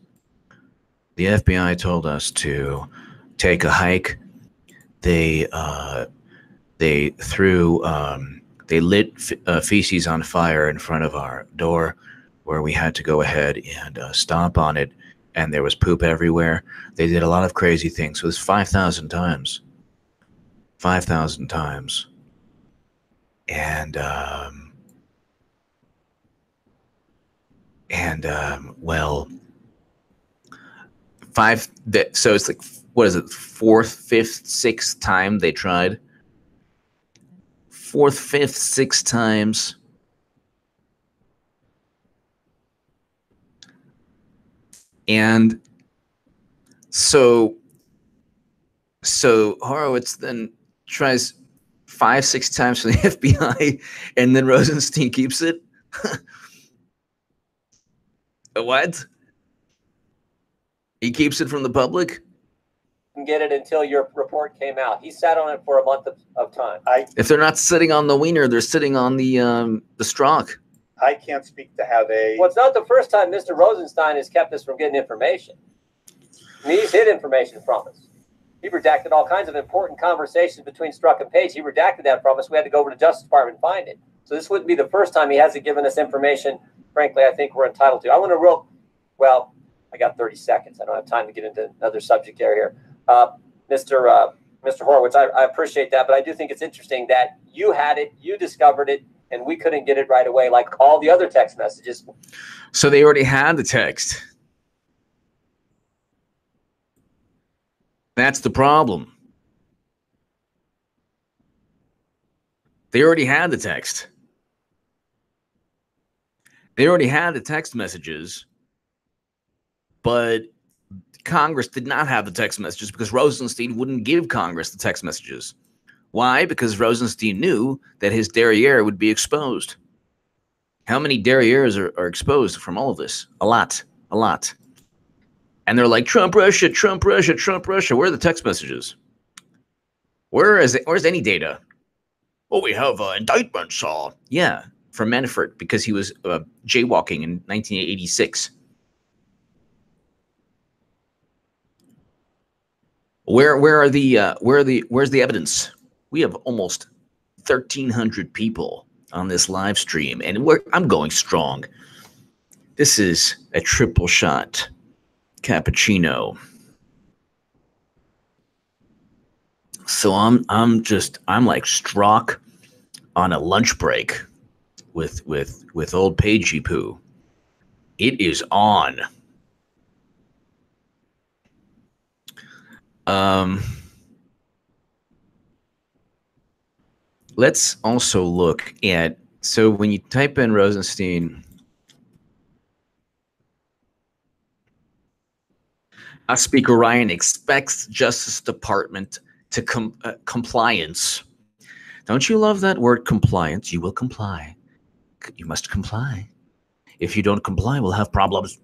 The FBI told us to take a hike. They lit feces on fire in front of our door, where we had to go ahead and stomp on it, and there was poop everywhere. They did a lot of crazy things. So it was 5,000 times. 5,000 times. And well, so it's like, what is it, 4th, 5th, 6th time they tried? 4th, 5th, 6th times. And so Horowitz then tries 5, 6 times for the FBI, and then Rosenstein keeps it. What? He keeps it from the public? Didn't get it until your report came out. He sat on it for a month of time. If they're not sitting on the wiener, they're sitting on the Strzok. I can't speak to how they... Well, it's not the first time Mr. Rosenstein has kept us from getting information. I mean, he's hid information from us. He redacted all kinds of important conversations between Strzok and Page. He redacted that from us. We had to go over to the Justice Department and find it. So this wouldn't be the first time he hasn't given us information, frankly, I think we're entitled to. I want to well, I got 30 seconds. I don't have time to get into another subject area here. Mr. Horowitz, I appreciate that, but I do think it's interesting that you had it, you discovered it, and we couldn't get it right away like all the other text messages. So they already had the text. That's the problem. They already had the text. They already had the text messages, but Congress did not have the text messages because Rosenstein wouldn't give Congress the text messages. Why? Because Rosenstein knew that his derriere would be exposed. How many derrieres are exposed from all of this? A lot. A lot. And they're like, Trump, Russia, Trump, Russia, Trump, Russia. Where are the text messages? Where's any data? Oh, we have indictments. Yeah, from Manafort because he was jaywalking in 1986. Where's the evidence? We have almost 1,300 people on this live stream, and I'm going strong. This is a triple shot cappuccino. So I'm like Strzok on a lunch break with old Pagey Poo. It is on. Let's also look at, so when you type in Rosenstein, Speaker Ryan expects Justice Department to compliance. Don't you love that word compliance? You will comply. You must comply. If you don't comply, we'll have problems.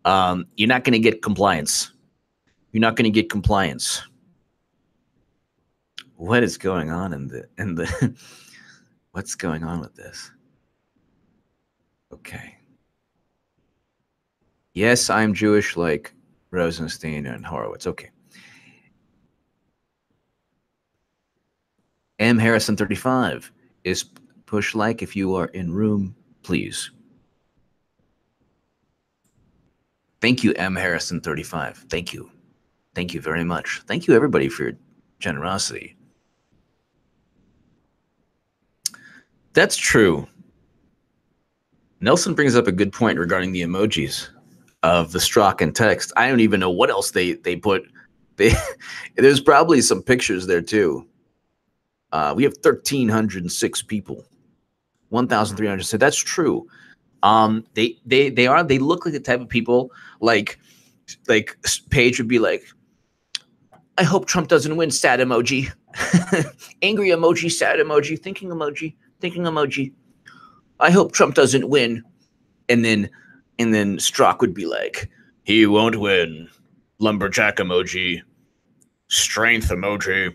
You're not going to get compliance. You're not going to get compliance. What is going on in the what's going on with this? Okay. Yes, I'm Jewish like Rosenstein and Horowitz. Okay. M. Harrison 35 is push like if you are in room, please. Thank you, M. Harrison 35. Thank you. Thank you very much. Thank you, everybody, for your generosity. That's true. Nelson brings up a good point regarding the emojis of the Strzok and text. I don't even know what else they put. There's probably some pictures there too. We have 1,306 people. 1,300. So that's true. They look like the type of people like Paige would be like, I hope Trump doesn't win, sad emoji. Angry emoji, sad emoji, thinking emoji. I hope Trump doesn't win. And then Strzok would be like, he won't win. Lumberjack emoji. Strength emoji.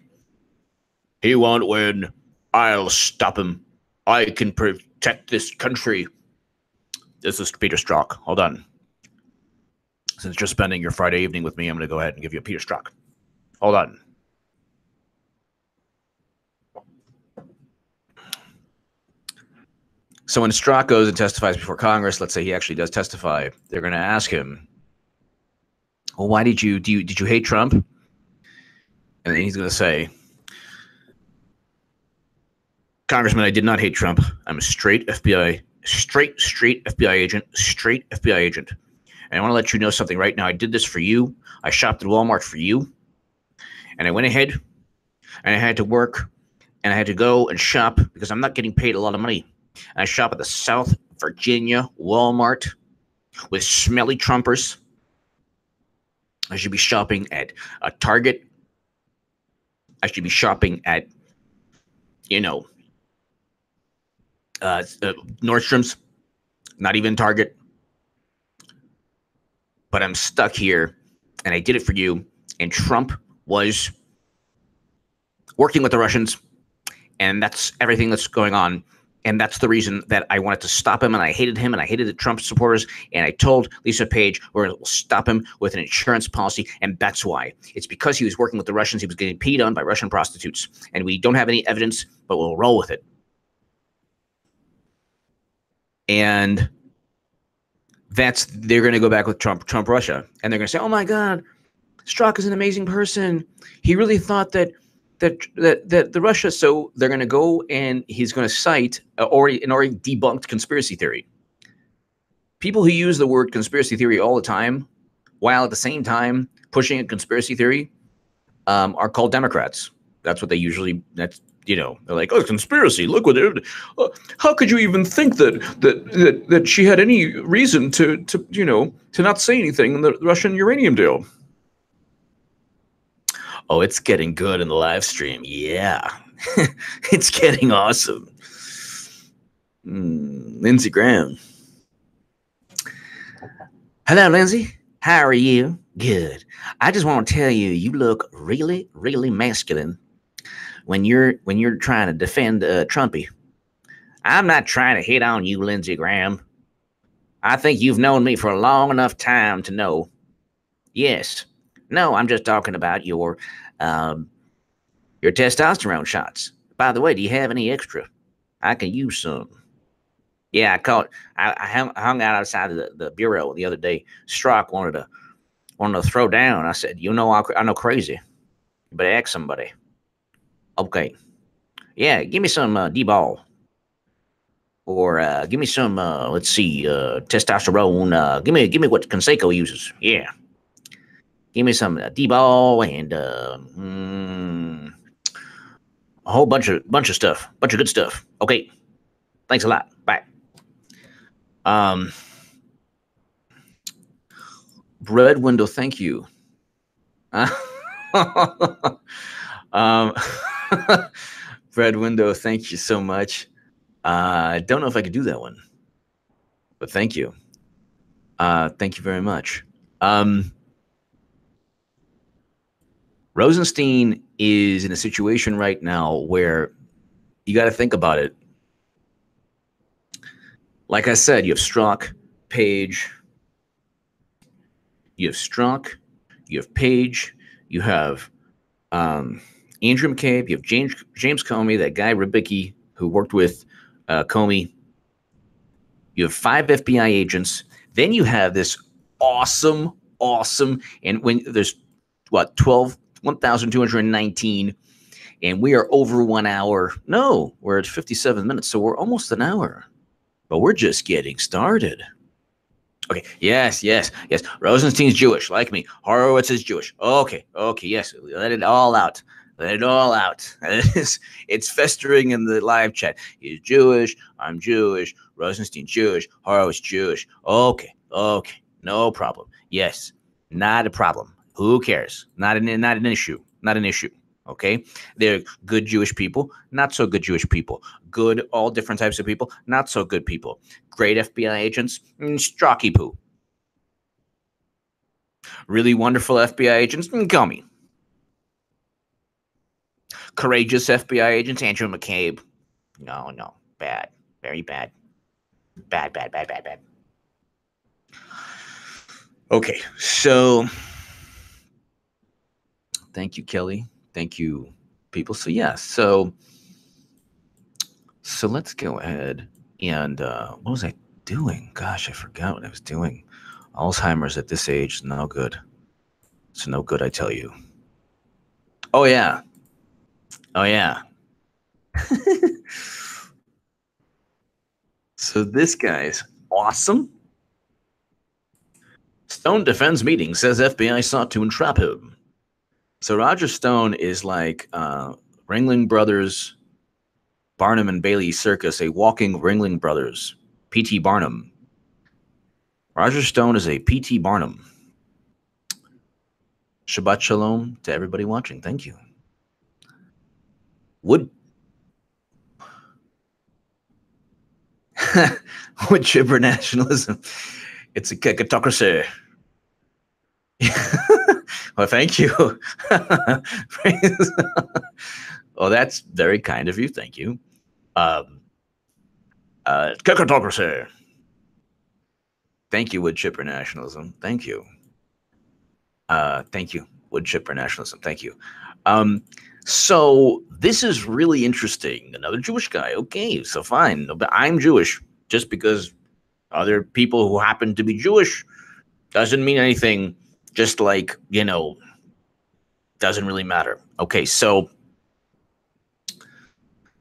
He won't win. I'll stop him. I can protect this country. This is Peter Strzok. Hold on. Since you're spending your Friday evening with me, I'm going to go ahead and give you a Peter Strzok. Hold on. So when Strzok goes and testifies before Congress, let's say he actually does testify, they're going to ask him, well, why did you hate Trump? And then he's going to say, Congressman, I did not hate Trump. I'm a straight FBI agent. And I want to let you know something right now. I did this for you. I shopped at Walmart for you. And I went ahead and I had to work and I had to go and shop because I'm not getting paid a lot of money. And I shop at the South Virginia Walmart with smelly Trumpers. I should be shopping at a Target. I should be shopping at, Nordstrom's, not even Target. But I'm stuck here, and I did it for you. And Trump was working with the Russians, and that's everything that's going on. And that's the reason that I wanted to stop him, and I hated him, and I hated the Trump supporters. And I told Lisa Page we'll stop him with an insurance policy, and that's why. It's because he was working with the Russians. He was getting peed on by Russian prostitutes, and we don't have any evidence, but we'll roll with it. And they're going to go back with Trump Russia, and they're going to say, oh my God, Strzok is an amazing person. He really thought that that the Russia, so they're going to go and he's going to cite an already debunked conspiracy theory. People who use the word conspiracy theory all the time, while at the same time pushing a conspiracy theory, are called Democrats. That's what they usually. That's they're like, oh, conspiracy. Look what they're. How could you even think that she had any reason to not say anything in the Russian uranium deal? Oh, it's getting good in the live stream. Yeah, it's getting awesome. Lindsey Graham. Hello, Lindsay. How are you? Good. I just want to tell you, you look really, really masculine when you're trying to defend Trumpy. I'm not trying to hit on you, Lindsey Graham. I think you've known me for a long enough time to know. Yes. No, I'm just talking about your testosterone shots. By the way, do you have any extra? I can use some. Yeah, I hung out outside of the bureau the other day. Strzok wanted to throw down. I said, I know crazy. You better ask somebody. Okay. Yeah, give me some D-ball. Or give me some, let's see, testosterone. Give me what Conseco uses. Yeah. Give me some D-ball and a whole bunch of stuff. Bunch of good stuff. Okay. Thanks a lot. Bye. Bread window, thank you. Bread window, thank you so much. I don't know if I could do that one, but thank you. Thank you very much. Rosenstein is in a situation right now where you got to think about it. Like I said, you have Strzok, Page. You have Strzok. You have Page. You have Andrew McCabe. You have James Comey, that guy Ribicki who worked with Comey. You have 5 FBI agents. Then you have this awesome, and when there's 1,219, and we are over 1 hour. No, we're at 57 minutes, so we're almost an hour. But we're just getting started. Okay, yes. Rosenstein's Jewish, like me. Horowitz is Jewish. Okay, yes. Let it all out. It's festering in the live chat. He's Jewish. I'm Jewish. Rosenstein's Jewish. Horowitz Jewish. Okay. No problem. Yes, not a problem. Who cares? Not an issue. Not an issue. Okay, they're good Jewish people, not so good Jewish people. Good, all different types of people, not so good people. Great FBI agents, Strocky poo. Really wonderful FBI agents, Comey. Courageous FBI agents, Andrew McCabe. No, bad, very bad. Bad. Okay, so thank you, Kelly. Thank you, people. So yeah, so let's go ahead and what was I doing? Gosh, I forgot what I was doing. Alzheimer's at this age is no good. It's no good, I tell you. Oh yeah. So this guy's awesome. Stone defends meeting, says FBI sought to entrap him. So Roger Stone is like Ringling Brothers, Barnum and Bailey Circus, a walking Ringling Brothers, P.T. Barnum. Roger Stone is a P.T. Barnum. Shabbat Shalom to everybody watching. Thank you. Wood chipper nationalism. It's a kekatocracy. Well, thank you. Well, that's very kind of you. Thank you. Kekatocracy. Thank you, wood chipper nationalism. Thank you. Thank you, wood chipper nationalism. Thank you. So this is really interesting. Another Jewish guy. Okay, so fine. But I'm Jewish. Just because other people who happen to be Jewish doesn't mean anything. Just like, doesn't really matter. Okay, so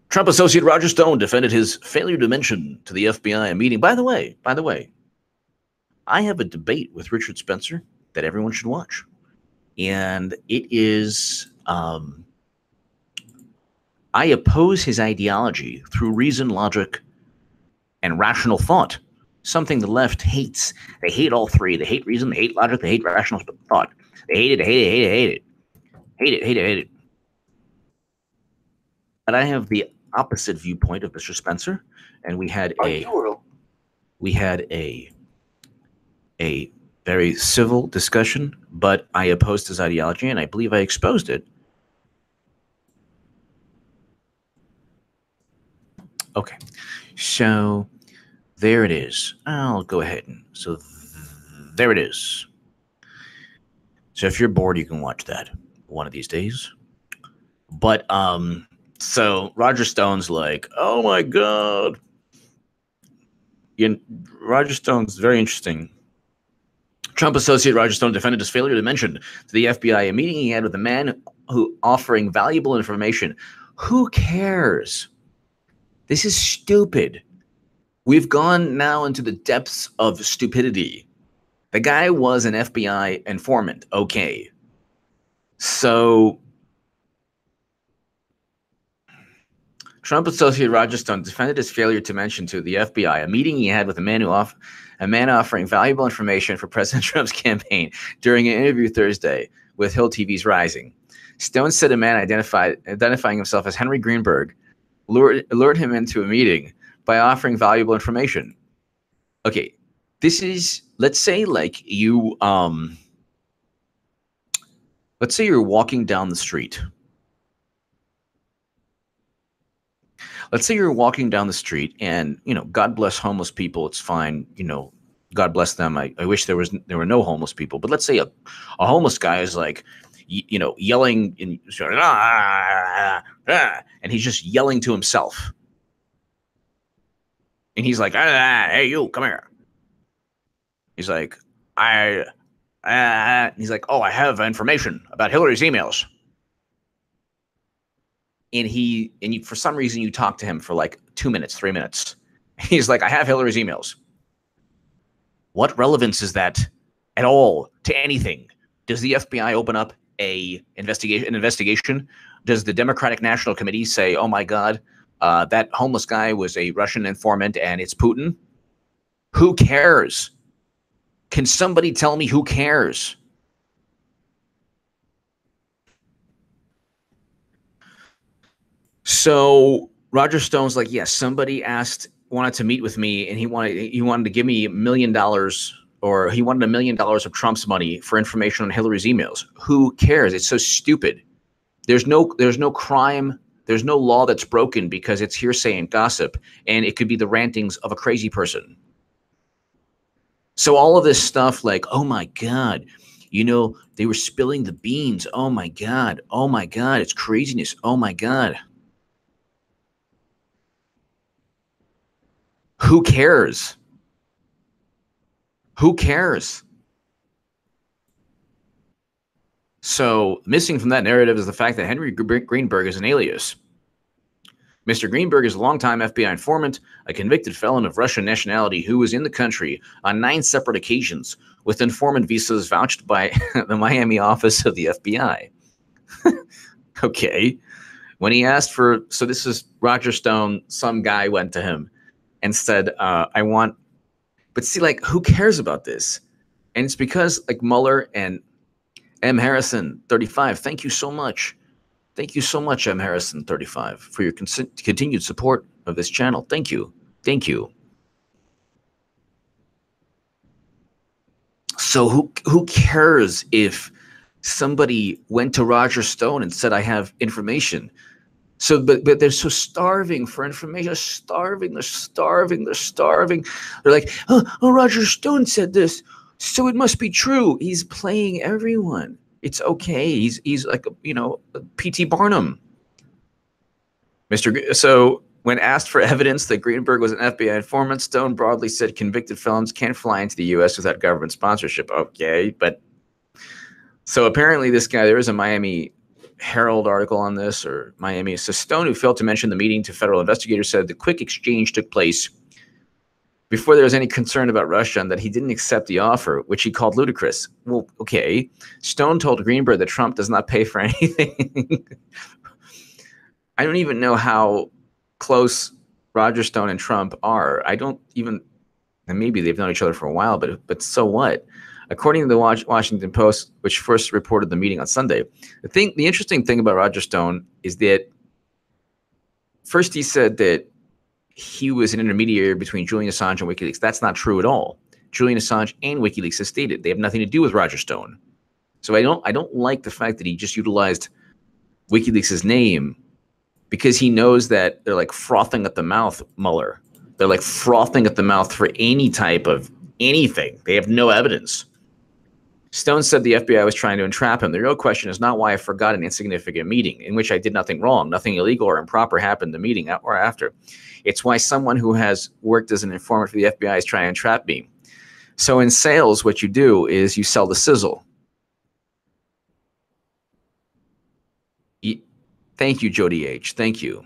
Trump associate Roger Stone defended his failure to mention to the FBI a meeting. By the way, I have a debate with Richard Spencer that everyone should watch. And it is, I oppose his ideology through reason, logic, and rational thought, something the left hates. They hate all three. They hate reason, they hate logic, they hate rational thought. They hate it, hate it, hate it, hate it. Hate it, hate it, hate it. But I have the opposite viewpoint of Mr. Spencer, and we had a very civil discussion, but I opposed his ideology, and I believe I exposed it. Okay, so there it is. I'll go ahead and there it is. So if you're bored, you can watch that one of these days. But so Roger Stone's like, oh my God. Roger Stone's very interesting. Trump associate Roger Stone defended his failure to mention to the FBI a meeting he had with a man who offering valuable information. Who cares? This is stupid. We've gone now into the depths of stupidity. The guy was an FBI informant. Okay. So Trump associate Roger Stone defended his failure to mention to the FBI a meeting he had with a man offering valuable information for President Trump's campaign during an interview Thursday with Hill TV's Rising. Stone said a man identifying himself as Henry Greenberg lured him into a meeting by offering valuable information. Okay, this is, let's say like you, let's say you're walking down the street. Let's say you're walking down the street and, you know, God bless homeless people. It's fine. You know, God bless them. I wish there were no homeless people. But let's say a homeless guy is like, you know, yelling and he's just yelling to himself. And he's like, hey, you, come here. He's like, he's like, oh, I have information about Hillary's emails. And you, for some reason, you talk to him for like 2 minutes, 3 minutes. He's like, I have Hillary's emails. What relevance is that at all to anything? Does the FBI open up an investigation? Does the Democratic National Committee say, oh my God, that homeless guy was a Russian informant and it's Putin? Who cares? Can somebody tell me who cares? So Roger Stone's like, yes, somebody wanted to meet with me, and he wanted to give me $1 million, or he wanted $1 million of Trump's money for information on Hillary's emails. Who cares? It's so stupid. There's no crime. There's no law that's broken because it's hearsay and gossip, and it could be the rantings of a crazy person. So all of this stuff like, oh my God, you know, they were spilling the beans. Oh my God. Oh my God. It's craziness. Oh my God. Who cares? Who cares? So missing from that narrative is the fact that Henry Greenberg is an alias. Mr. Greenberg is a longtime FBI informant, a convicted felon of Russian nationality who was in the country on 9 separate occasions with informant visas vouched by the Miami office of the FBI. Okay. When he asked for, so this is Roger Stone, some guy went to him and said, but see, like, who cares about this? And it's because, like, Mueller and M. Harrison, 35, thank you so much. Thank you so much, M. Harrison, 35, for your continued support of this channel. Thank you. Thank you. So who cares if somebody went to Roger Stone and said, I have information? So, but they're so starving for information. They're starving. They're like, oh, Roger Stone said this, so it must be true. He's playing everyone. It's okay. He's like, you know, P.T. Barnum. So when asked for evidence that Greenberg was an FBI informant, Stone broadly said convicted felons can't fly into the U.S. without government sponsorship. Okay, but so apparently this guy, there is a Miami Herald article on this, or Miami. So Stone, who failed to mention the meeting to federal investigators, said the quick exchange took place before there was any concern about Russia and that he didn't accept the offer, which he called ludicrous. Well, okay. Stone told Greenberg that Trump does not pay for anything. I don't even know how close Roger Stone and Trump are. I don't even, and maybe they've known each other for a while, but so what? According to the Washington Post, which first reported the meeting on Sunday, the interesting thing about Roger Stone is that first he said that he was an intermediary between Julian Assange and WikiLeaks. That's not true at all. Julian Assange and WikiLeaks have stated they have nothing to do with Roger Stone. So I don't like the fact that he just utilized WikiLeaks' name because he knows that they're like frothing at the mouth, Mueller. They're like frothing at the mouth for any type of anything. They have no evidence. Stone said the FBI was trying to entrap him. The real question is not why I forgot an insignificant meeting in which I did nothing wrong. Nothing illegal or improper happened in the meeting or after. It's why someone who has worked as an informant for the FBI is trying to entrap me. So in sales, what you do is you sell the sizzle. Thank you, Jody H. Thank you.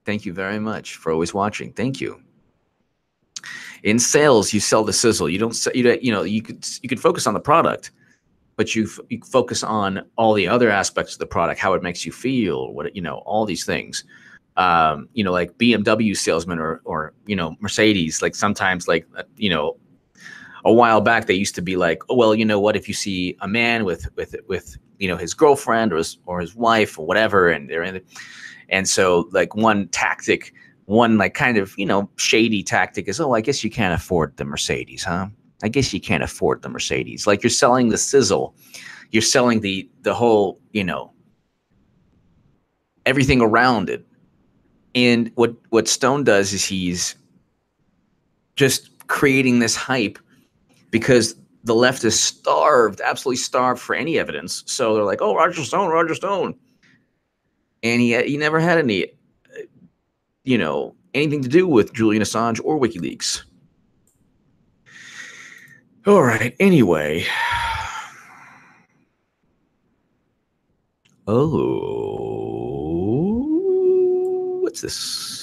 Thank you very much for always watching. Thank you. In sales, you sell the sizzle. You don't, you could focus on the product, but you focus on all the other aspects of the product, how it makes you feel, all these things. Like BMW salesmen or Mercedes, like sometimes a while back they used to be like, oh, well, you know what, if you see a man with his girlfriend or his wife or whatever, and they're in it, and so like one tactic, one like kind of shady tactic is, oh, I guess you can't afford the Mercedes, huh? I guess you can't afford the Mercedes. Like you're selling the sizzle, you're selling the whole everything around it. And what Stone does is he's just creating this hype because the left is starved, absolutely starved for any evidence. So they're like, oh, Roger Stone. And he never had any, anything to do with Julian Assange or WikiLeaks. All right. Anyway. Oh, what's this?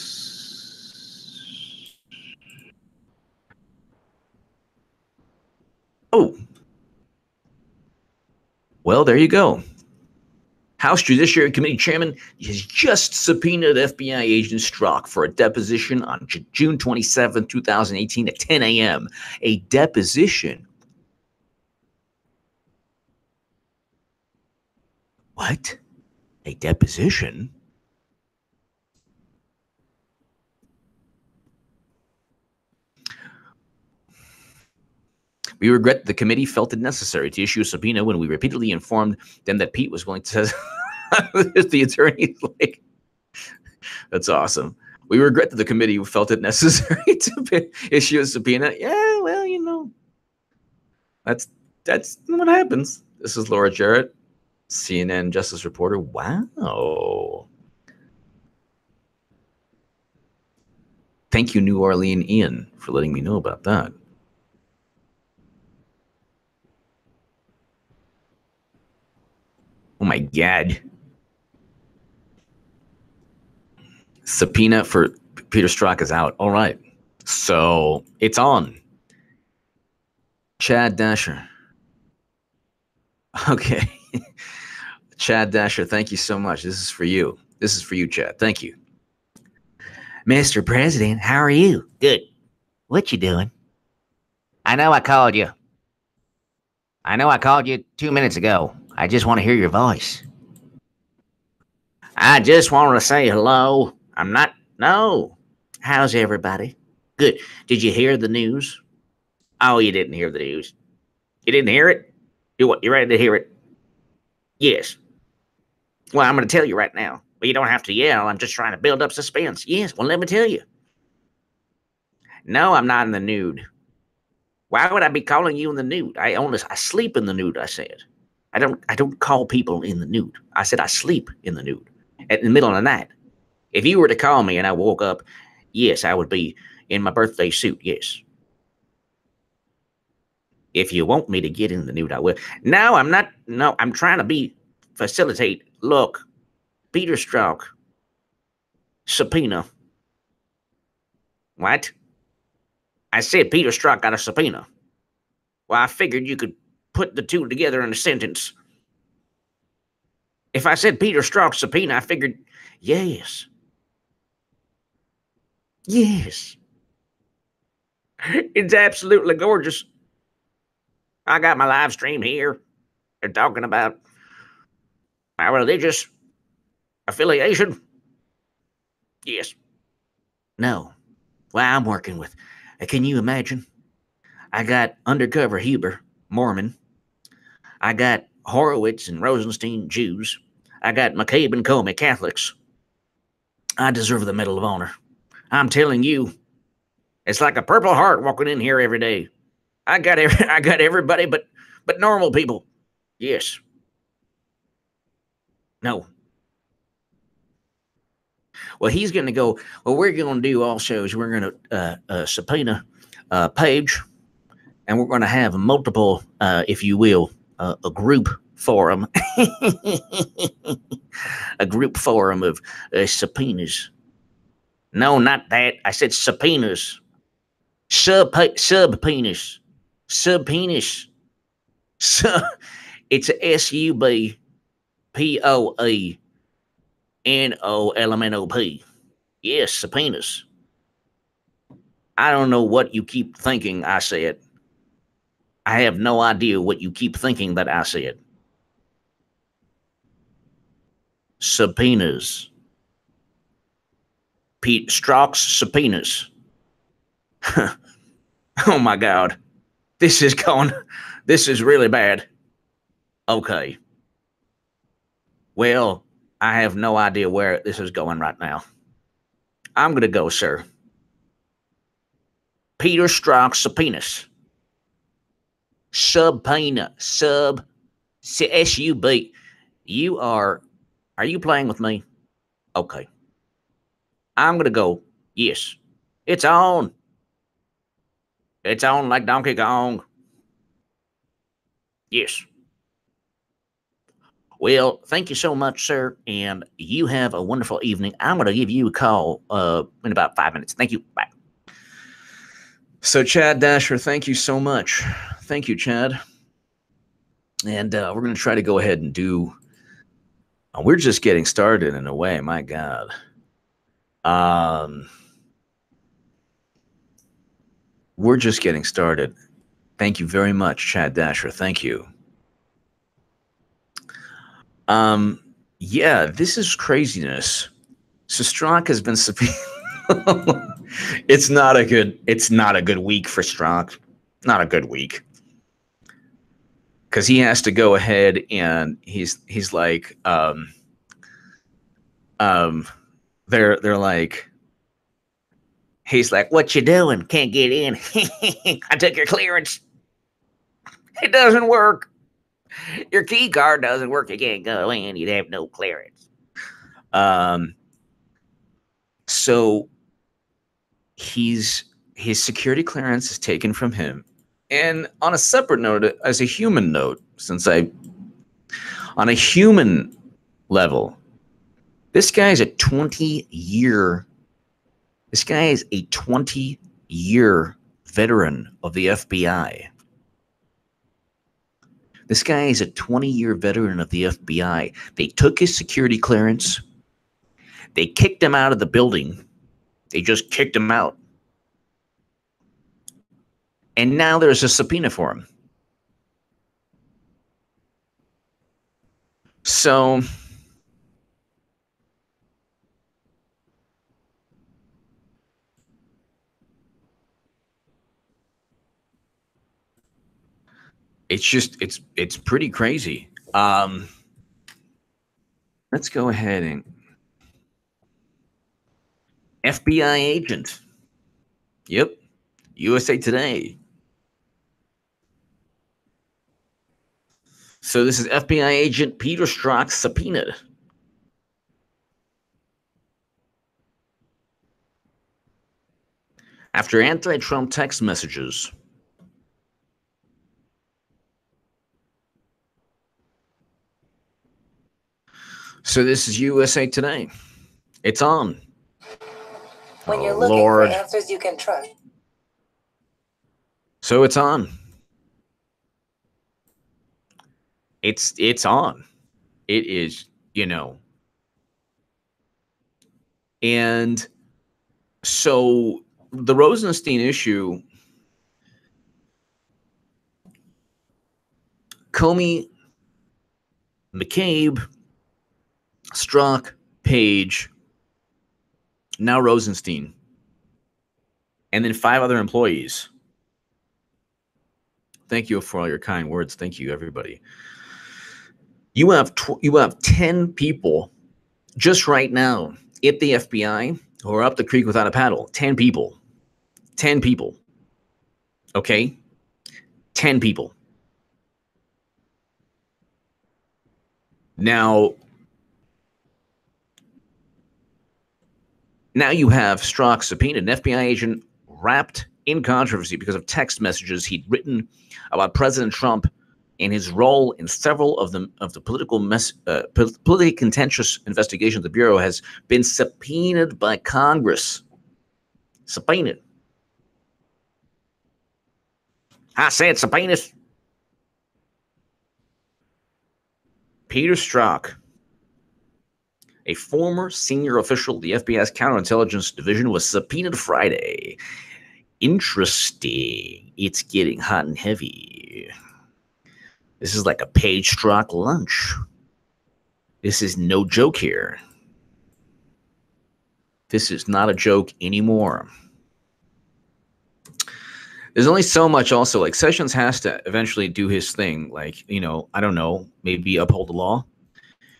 Oh, well, there you go. House Judiciary Committee Chairman has just subpoenaed FBI agent Strzok for a deposition on June 27, 2018 at 10 a.m. A deposition. What? A deposition? We regret that the committee felt it necessary to issue a subpoena when we repeatedly informed them that Pete was willing to the attorney. Like, that's awesome. We regret that the committee felt it necessary to issue a subpoena. Yeah, well, that's what happens. This is Laura Jarrett, CNN Justice reporter. Wow. Thank you, New Orleans Ian, for letting me know about that. Oh my God. Subpoena for Peter Strzok is out. All right. So it's on. Chad Dasher. Okay. Chad Dasher, thank you so much. This is for you. This is for you, Chad. Thank you. Mr. President, how are you? Good. What you doing? I know I called you. 2 minutes ago. I just want to hear your voice. I just want to say hello. No. How's everybody? Good. Did you hear the news? Oh, you didn't hear the news. You didn't hear it? You ready to hear it? Yes. Well, I'm going to tell you right now. Well, you don't have to yell. I'm just trying to build up suspense. Yes, well, let me tell you. No, I'm not in the nude. Why would I be calling you in the nude? I sleep in the nude, I said. I don't call people in the nude. I said I sleep in the nude in the middle of the night. If you were to call me and I woke up, yes, I would be in my birthday suit, yes. If you want me to get in the nude, I will. No, I'm not. No, I'm trying to be facilitate. Look, Peter Strzok, subpoena. What? I said Peter Strzok got a subpoena. Well, I figured you could put the two together in a sentence. If I said Peter Strzok subpoena, I figured, yes. Yes. It's absolutely gorgeous. I got my live stream here. They're talking about my religious affiliation. Yes. No. Well, I'm working with. Can you imagine? I got undercover Huber, Mormon. I got Horowitz and Rosenstein, Jews. I got McCabe and Comey, Catholics. I deserve the Medal of Honor. I'm telling you, it's like a Purple Heart walking in here every day. I got everybody but normal people. Yes. No. Well, he's going to go. Well, we're going to do also is we're going to subpoena Page, and we're going to have multiple, if you will, a group forum, a group forum of subpoenas. No, not that. I said subpoenas. Subpoenas. Subpoenas. It's a SUBPOENOLMNOP. Yes, subpoenas. I don't know what you keep thinking I said. I have no idea what you keep thinking that I said. Subpoenas. Pete Strzok's subpoenas. Oh my God. This is really bad. Okay. Well, I have no idea where this is going right now. I'm going to go, sir. Peter Strzok subpoenas. Subpoena. S-U-B. Are you playing with me? Okay. I'm going to go, yes. It's on. It's on like Donkey Kong. Yes. Well, thank you so much, sir, and you have a wonderful evening. I'm going to give you a call in about 5 minutes. Thank you. Bye. So, Chad Dasher, thank you so much. Thank you, Chad. And we're going to try to go ahead and do... we're just getting started in a way, my God. We're just getting started. Thank you very much, Chad Dasher. Thank you. Yeah, this is craziness. So Strzok has been it's not a good week for Strzok. Not a good week. Because he has to go ahead and he's like they're like, he's like, what you doing? Can't get in. I took your clearance. It doesn't work. Your key card doesn't work. You can't go in. You'd have no clearance. So his security clearance is taken from him. And on a separate note, as a human note, on a human level, this guy is a 20-year veteran of the FBI. This guy is a 20-year veteran of the FBI. They took his security clearance. They kicked him out of the building. They just kicked him out. And now there's a subpoena for him. So it's pretty crazy. Let's go ahead and FBI agent. Yep. USA Today. So this is FBI agent Peter Strzok subpoenaed. After anti-Trump text messages. So this is USA Today. It's on. When you're Oh, looking Lord. for answers you can trust. So it's on. It's on. It is, you know. And so the Rosenstein issue, Comey, McCabe, Strzok, Page, now Rosenstein, and then 5 other employees. Thank you for all your kind words. Thank you, everybody. You have 10 people just right now at the FBI who are up the creek without a paddle. 10 people. 10 people. Okay? 10 people. Now you have Strzok subpoenaed, an FBI agent wrapped in controversy because of text messages he'd written about President Trump and his role in several of the politically contentious investigations. The Bureau has been subpoenaed by Congress. Subpoenaed. I said subpoenaed. Peter Strzok, a former senior official of the FBI's counterintelligence division, was subpoenaed Friday. Interesting. It's getting hot and heavy. This is like a Page Strzok lunch. This is no joke here. This is not a joke anymore. There's only so much also. Like, Sessions has to eventually do his thing. Like, you know, I don't know, maybe uphold the law.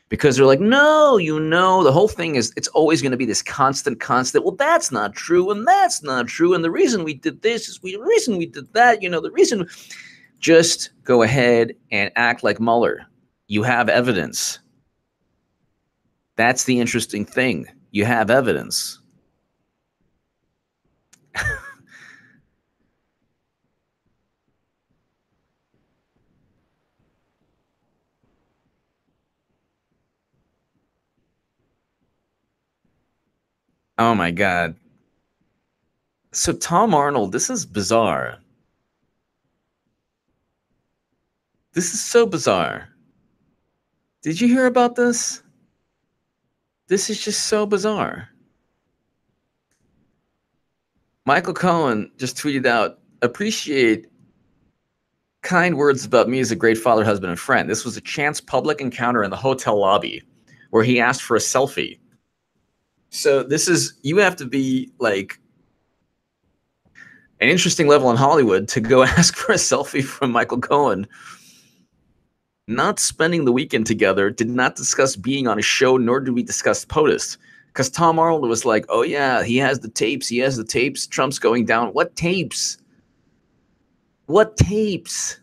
Because they're like, no, you know, the whole thing is, it's always going to be this constant. Well, that's not true, and that's not true. And the reason we did this is the reason we did that. You know, the reason. Just go ahead and act like Mueller. You have evidence. That's the interesting thing. You have evidence. Oh my God. So Tom Arnold, this is bizarre. This is so bizarre. Did you hear about this? This is just so bizarre. Michael Cohen just tweeted out, appreciate kind words about me as a great father, husband, and friend. This was a chance public encounter in the hotel lobby where he asked for a selfie. So this is, you have to be like an interesting level in Hollywood to go ask for a selfie from Michael Cohen. Not spending the weekend together, did not discuss being on a show, nor did we discuss POTUS. Because Tom Arnold was like, oh yeah, he has the tapes, Trump's going down. What tapes? What tapes?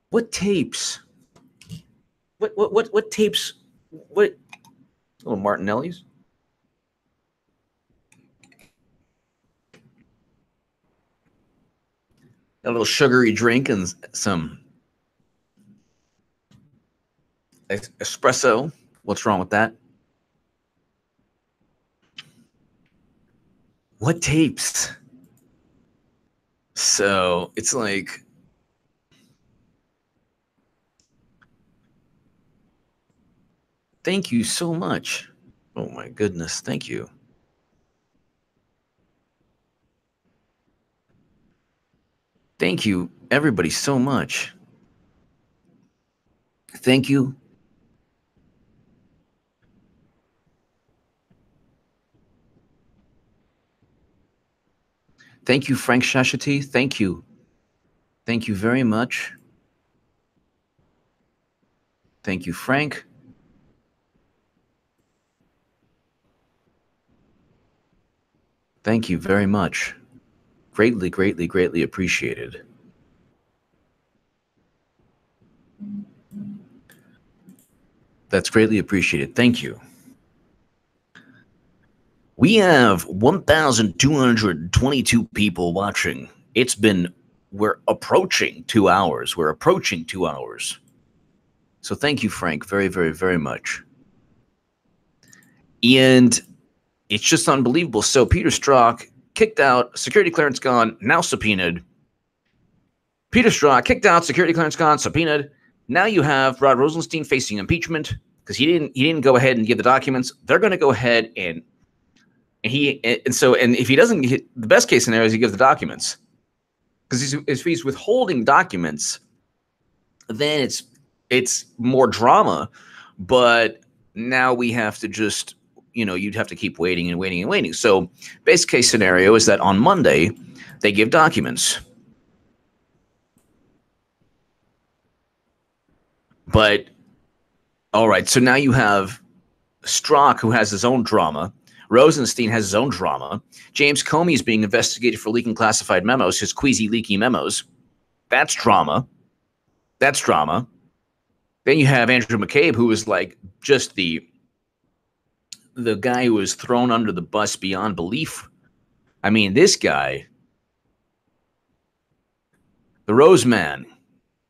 What tapes? What tapes? What? Little Martinelli's? A little sugary drink and some espresso. What's wrong with that? What tapes? So it's like, thank you so much. Oh my goodness, thank you. Thank you, everybody, so much. Thank you. Thank you, Frank Shashati. Thank you. Thank you very much. Thank you, Frank. Thank you very much. Greatly, greatly, greatly appreciated. That's greatly appreciated. Thank you. We have 1,222 people watching. We're approaching 2 hours. It's So thank you, Frank, very, very, very much. And it's just unbelievable. So Peter Strzok kicked out, security clearance gone, now subpoenaed. Peter Strzok kicked out, security clearance gone, subpoenaed. Now you have Rod Rosenstein facing impeachment because he didn't go ahead and give the documents. They're going to go ahead and if he doesn't get, the best case scenario is he gives the documents, because if he's withholding documents, then it's more drama. But now we have to just, you'd have to keep waiting and waiting and waiting. So best case scenario is that on Monday they give documents. But all right, so now you have Strzok, who has his own drama. Rosenstein has his own drama. James Comey is being investigated for leaking classified memos, his queasy leaky memos. That's drama. That's drama. Then you have Andrew McCabe, who is like just the guy who was thrown under the bus beyond belief. I mean, this guy, the Rose Man.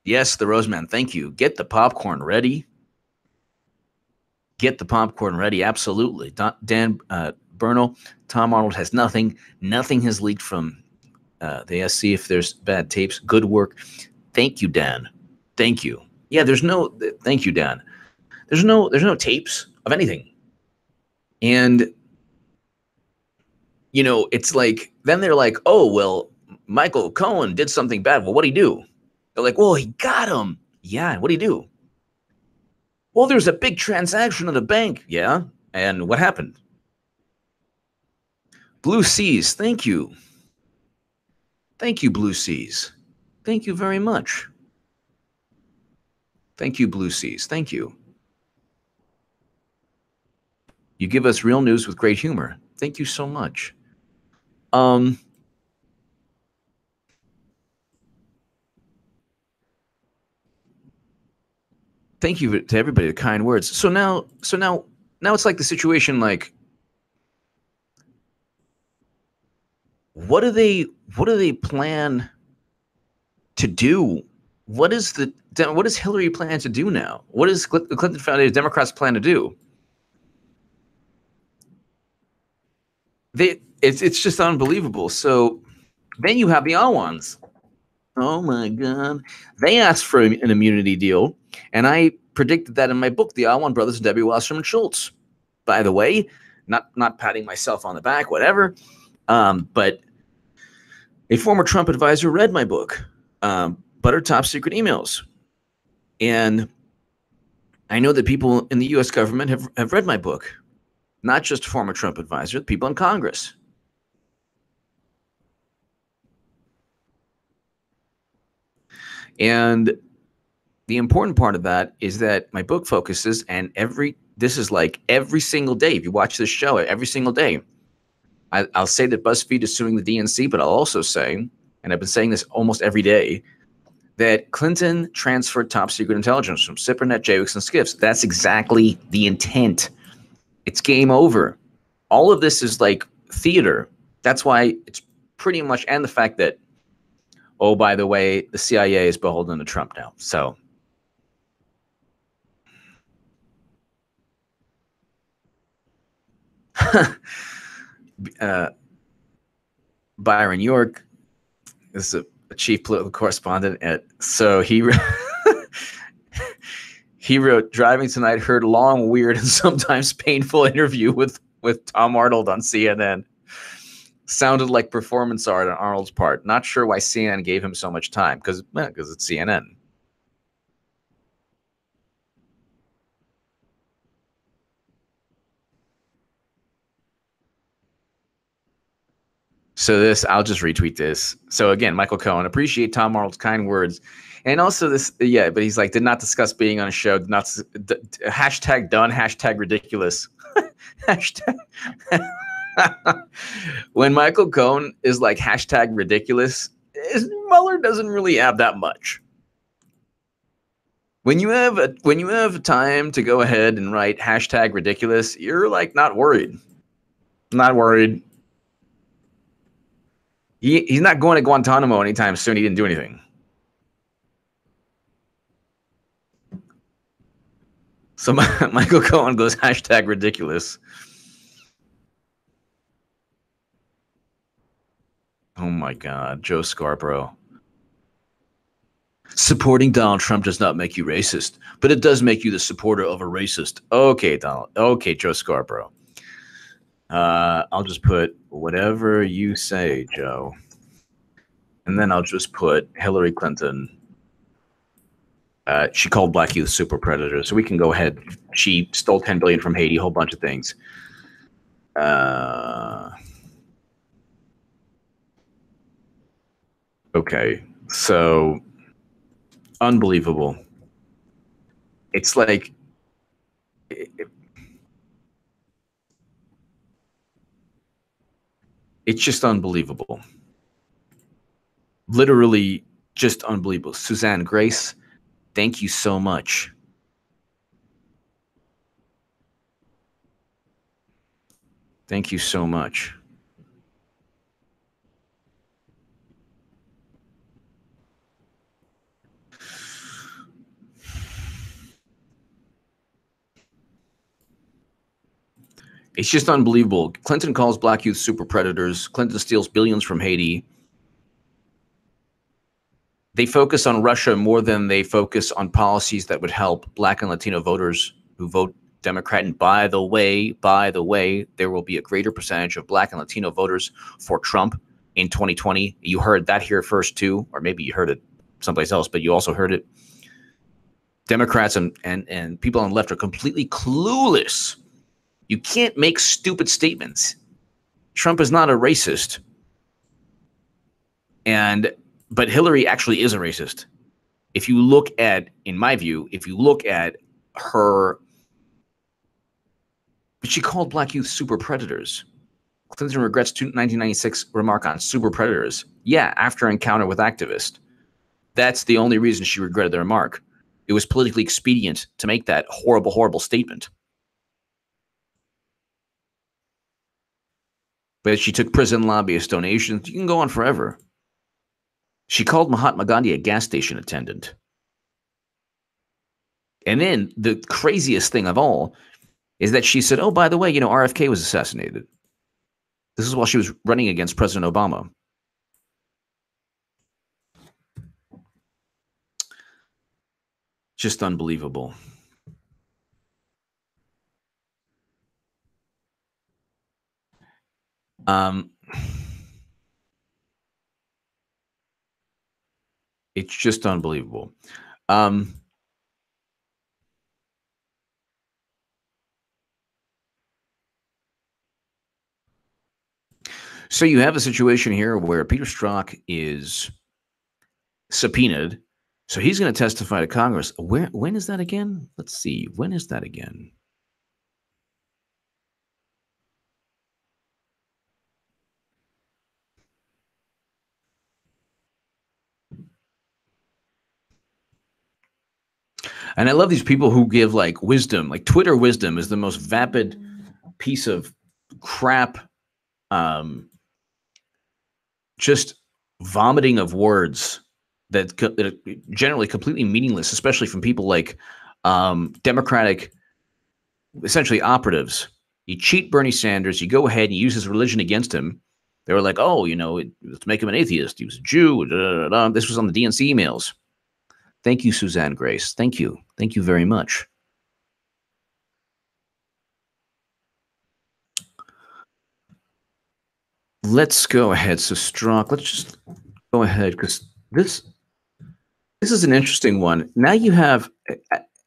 Yes, the Rose Man. Thank you. Get the popcorn ready. Get the popcorn ready. Absolutely. Dan Bernal, Tom Arnold has nothing. Nothing has leaked from the SC. If there's bad tapes, good work. Thank you, Dan. Thank you. Yeah, thank you, Dan. There's no tapes of anything. And, it's like, then they're like, oh, well, Michael Cohen did something bad. Well, what'd he do? They're like, well, he got him. Yeah, and what'd he do? Well, there's a big transaction at a bank. Yeah, and what happened? Blue Seas, thank you. Thank you, Blue Seas. Thank you very much. Thank you, Blue Seas. Thank you. You give us real news with great humor. Thank you so much. Thank you to everybody, the kind words. So now it's like the situation, like, what do they plan to do? What does Hillary plan to do now? What does the Clinton Foundation Democrats plan to do? It's just unbelievable. So then you have the Awans. Oh my God. They asked for an immunity deal, and I predicted that in my book, The Awan Brothers and Debbie Wasserman Schultz. By the way, not patting myself on the back, whatever, but a former Trump advisor read my book, But Her Top Secret Emails. And I know that people in the U.S. government have read my book, not just former Trump advisor, people in Congress. And the important part of that is that my book focuses, and this is like every single day. If you watch this show every single day, I'll say that BuzzFeed is suing the DNC, but I'll also say, and I've been saying this almost every day, that Clinton transferred top secret intelligence from SIPRNet, JWICS, and SCIFs. That's exactly the intent. It's game over. All of this is like theater. That's why it's pretty much, and the fact that, oh, by the way, the CIA is beholden to Trump now. So Byron York is a chief political correspondent so he wrote, driving tonight, heard long, weird, and sometimes painful interview with Tom Arnold on CNN. Sounded like performance art on Arnold's part. Not sure why CNN gave him so much time, because it's CNN. So I'll just retweet this. So again, Michael Cohen, appreciate Tom Arnold's kind words. And also this, yeah, but he's like, did not discuss being on a show, hashtag done, hashtag ridiculous. Hashtag. When Michael Cohen is like hashtag ridiculous, Mueller doesn't really have that much. When you have time to go ahead and write hashtag ridiculous, you're like not worried. Not worried. He's not going to Guantanamo anytime soon. He didn't do anything. So Michael Cohen goes #ridiculous. Oh my God, Joe Scarborough. Supporting Donald Trump does not make you racist, but it does make you the supporter of a racist. Okay, Donald. Okay, Joe Scarborough. I'll just put whatever you say, Joe. And then I'll just put Hillary Clinton. She called black youth super predators, so we can go ahead. She stole $10 billion from Haiti, a whole bunch of things. Okay, so unbelievable. It's like it's just unbelievable. Literally just unbelievable. Suzanne Grace, thank you so much. Thank you so much. It's just unbelievable. Clinton calls black youth super predators. Clinton steals billions from Haiti. They focus on Russia more than they focus on policies that would help black and Latino voters who vote Democrat. And by the way, there will be a greater percentage of black and Latino voters for Trump in 2020. You heard that here first too, or maybe you heard it someplace else, but you also heard it. Democrats and people on the left are completely clueless. You can't make stupid statements. Trump is not a racist. But Hillary actually is a racist. If you look at, in my view, if you look at her, but she called black youth super predators. Clinton regrets 1996 remark on super predators. Yeah, after encounter with activists. That's the only reason she regretted the remark. It was politically expedient to make that horrible, horrible statement. But she took prison lobbyist donations. You can go on forever. She called Mahatma Gandhi a gas station attendant. And then the craziest thing of all is that she said, oh, by the way, you know, RFK was assassinated. This is while she was running against President Obama. Just unbelievable. It's just unbelievable. So you have a situation here where Peter Strzok is subpoenaed. So he's going to testify to Congress. When is that again? Let's see. When is that again? And I love these people who give like wisdom, like Twitter wisdom is the most vapid piece of crap. Just vomiting of words that are generally completely meaningless, especially from people like Democratic, essentially operatives. You cheat Bernie Sanders, you go ahead and use his religion against him. They were like, oh, you know, let's make him an atheist. He was a Jew. Da, da, da, da. This was on the DNC emails. Thank you, Suzanne Grace. Thank you. Thank you very much. Let's go ahead. So Strzok, let's just go ahead because this is an interesting one. Now you have,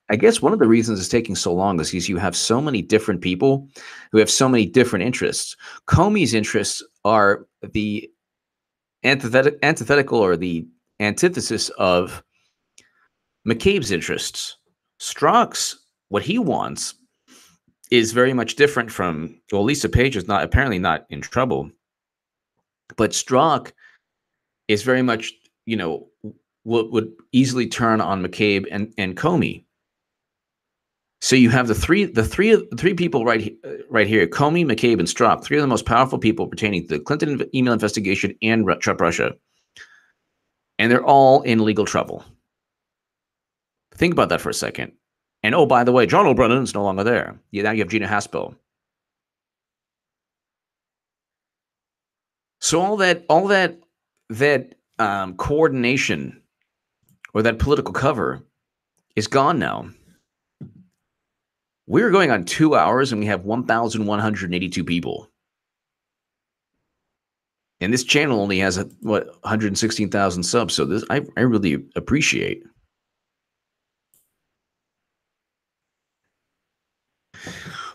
I guess one of the reasons it's taking so long is because you have so many different people who have so many different interests. Comey's interests are the antithetical or the antithesis of McCabe's interests. Strzok's, what he wants is very much different from, well, Lisa Page is apparently not in trouble. But Strzok is very much, you know, would easily turn on McCabe and Comey. So you have the three people right here: Comey, McCabe, and Strzok, three of the most powerful people pertaining to the Clinton email investigation and Trump Russia, and they're all in legal trouble. Think about that for a second. And oh, by the way, John O'Brennan's no longer there. Yeah, now you have Gina Haspel. So all that coordination or that political cover is gone now. We're going on 2 hours and we have 1,182 people. And this channel only has 116,000 subs. So this I really appreciate.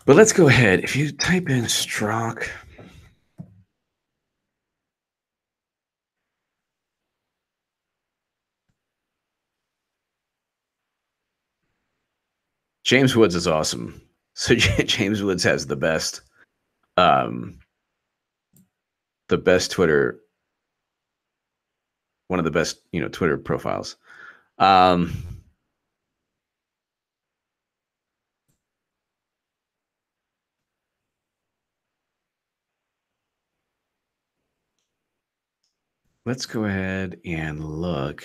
But let's go ahead. If you type in Strzok, James Woods is awesome. So James Woods has the best Twitter, one of the best, Twitter profiles. Let's go ahead and look.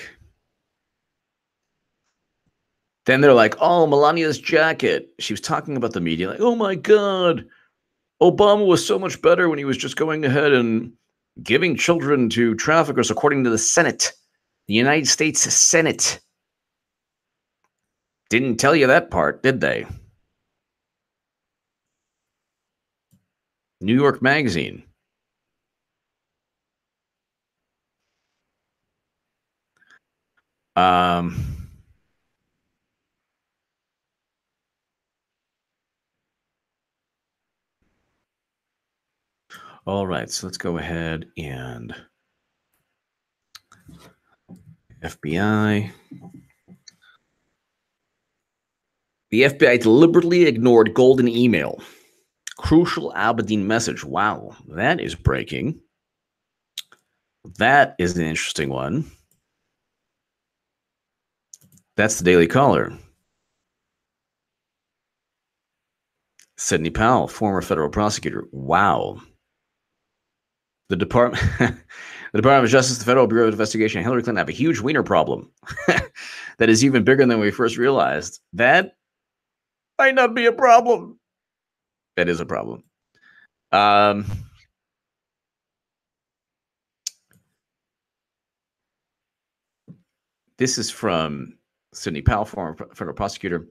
Then they're like, oh, Melania's jacket. She was talking about the media. Like, oh my God, Obama was so much better when he was just going ahead and giving children to traffickers, according to the Senate. The United States Senate. Didn't tell you that part, did they? New York Magazine. All right, so let's go ahead and FBI. The FBI deliberately ignored golden email. Crucial Aberdeen message. Wow, that is breaking. That is an interesting one. That's the Daily Caller. Sidney Powell, former federal prosecutor. Wow. The Department of Justice, the Federal Bureau of Investigation, and Hillary Clinton have a huge wiener problem that is even bigger than we first realized. That might not be a problem. That is a problem. This is from Sidney Powell, former federal prosecutor.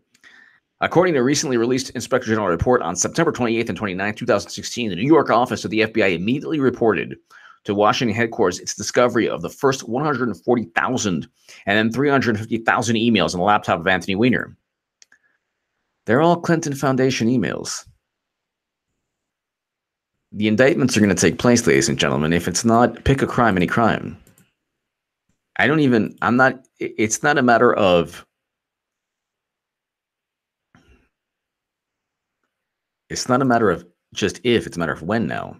According to a recently released Inspector General report on September 28th and 29th, 2016, the New York office of the FBI immediately reported to Washington headquarters its discovery of the first 140,000 and then 350,000 emails on the laptop of Anthony Weiner. They're all Clinton Foundation emails. The indictments are going to take place, ladies and gentlemen. If it's not, pick a crime, any crime. It's not a matter of, just if, it's a matter of when now.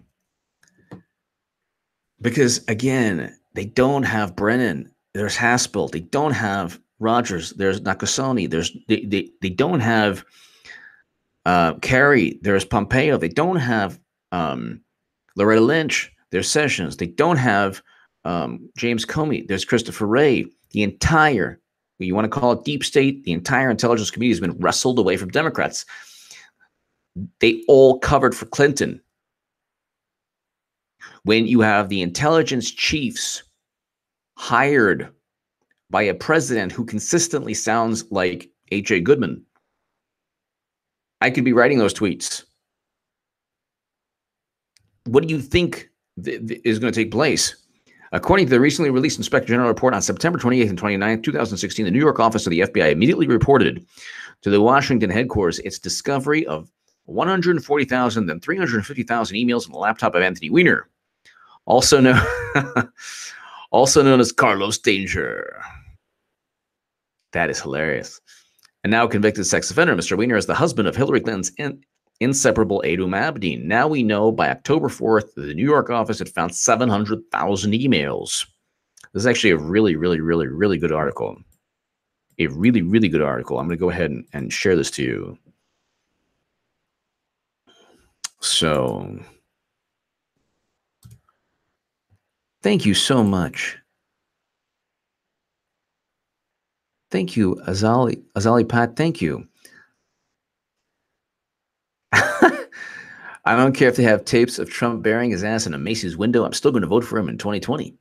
Because again, they don't have Brennan. There's Haspel. They don't have Rogers. There's Nakasone. They don't have Kerry. There's Pompeo. They don't have Loretta Lynch. There's Sessions. They don't have James Comey. There's Christopher Wray. The entire, you want to call it deep state, the entire intelligence community has been wrestled away from Democrats. They all covered for Clinton. When you have the intelligence chiefs hired by a president who consistently sounds like H.A. Goodman, I could be writing those tweets. What do you think is going to take place? According to the recently released Inspector General report on September 28th and 29th, 2016, the New York office of the FBI immediately reported to the Washington headquarters its discovery of 140,000 and 350,000 emails on the laptop of Anthony Weiner, also known as Carlos Danger. That is hilarious. And now convicted sex offender, Mr. Weiner is the husband of Hillary Clinton's inseparable Adum Abedin. Now we know by October 4th, the New York office had found 700,000 emails. This is actually a really, really, really, really good article. A really, really good article. I'm going to go ahead and share this to you. So, thank you so much. Thank you, Azali Pat. Thank you. I don't care if they have tapes of Trump burying his ass in a Macy's window. I'm still going to vote for him in 2020.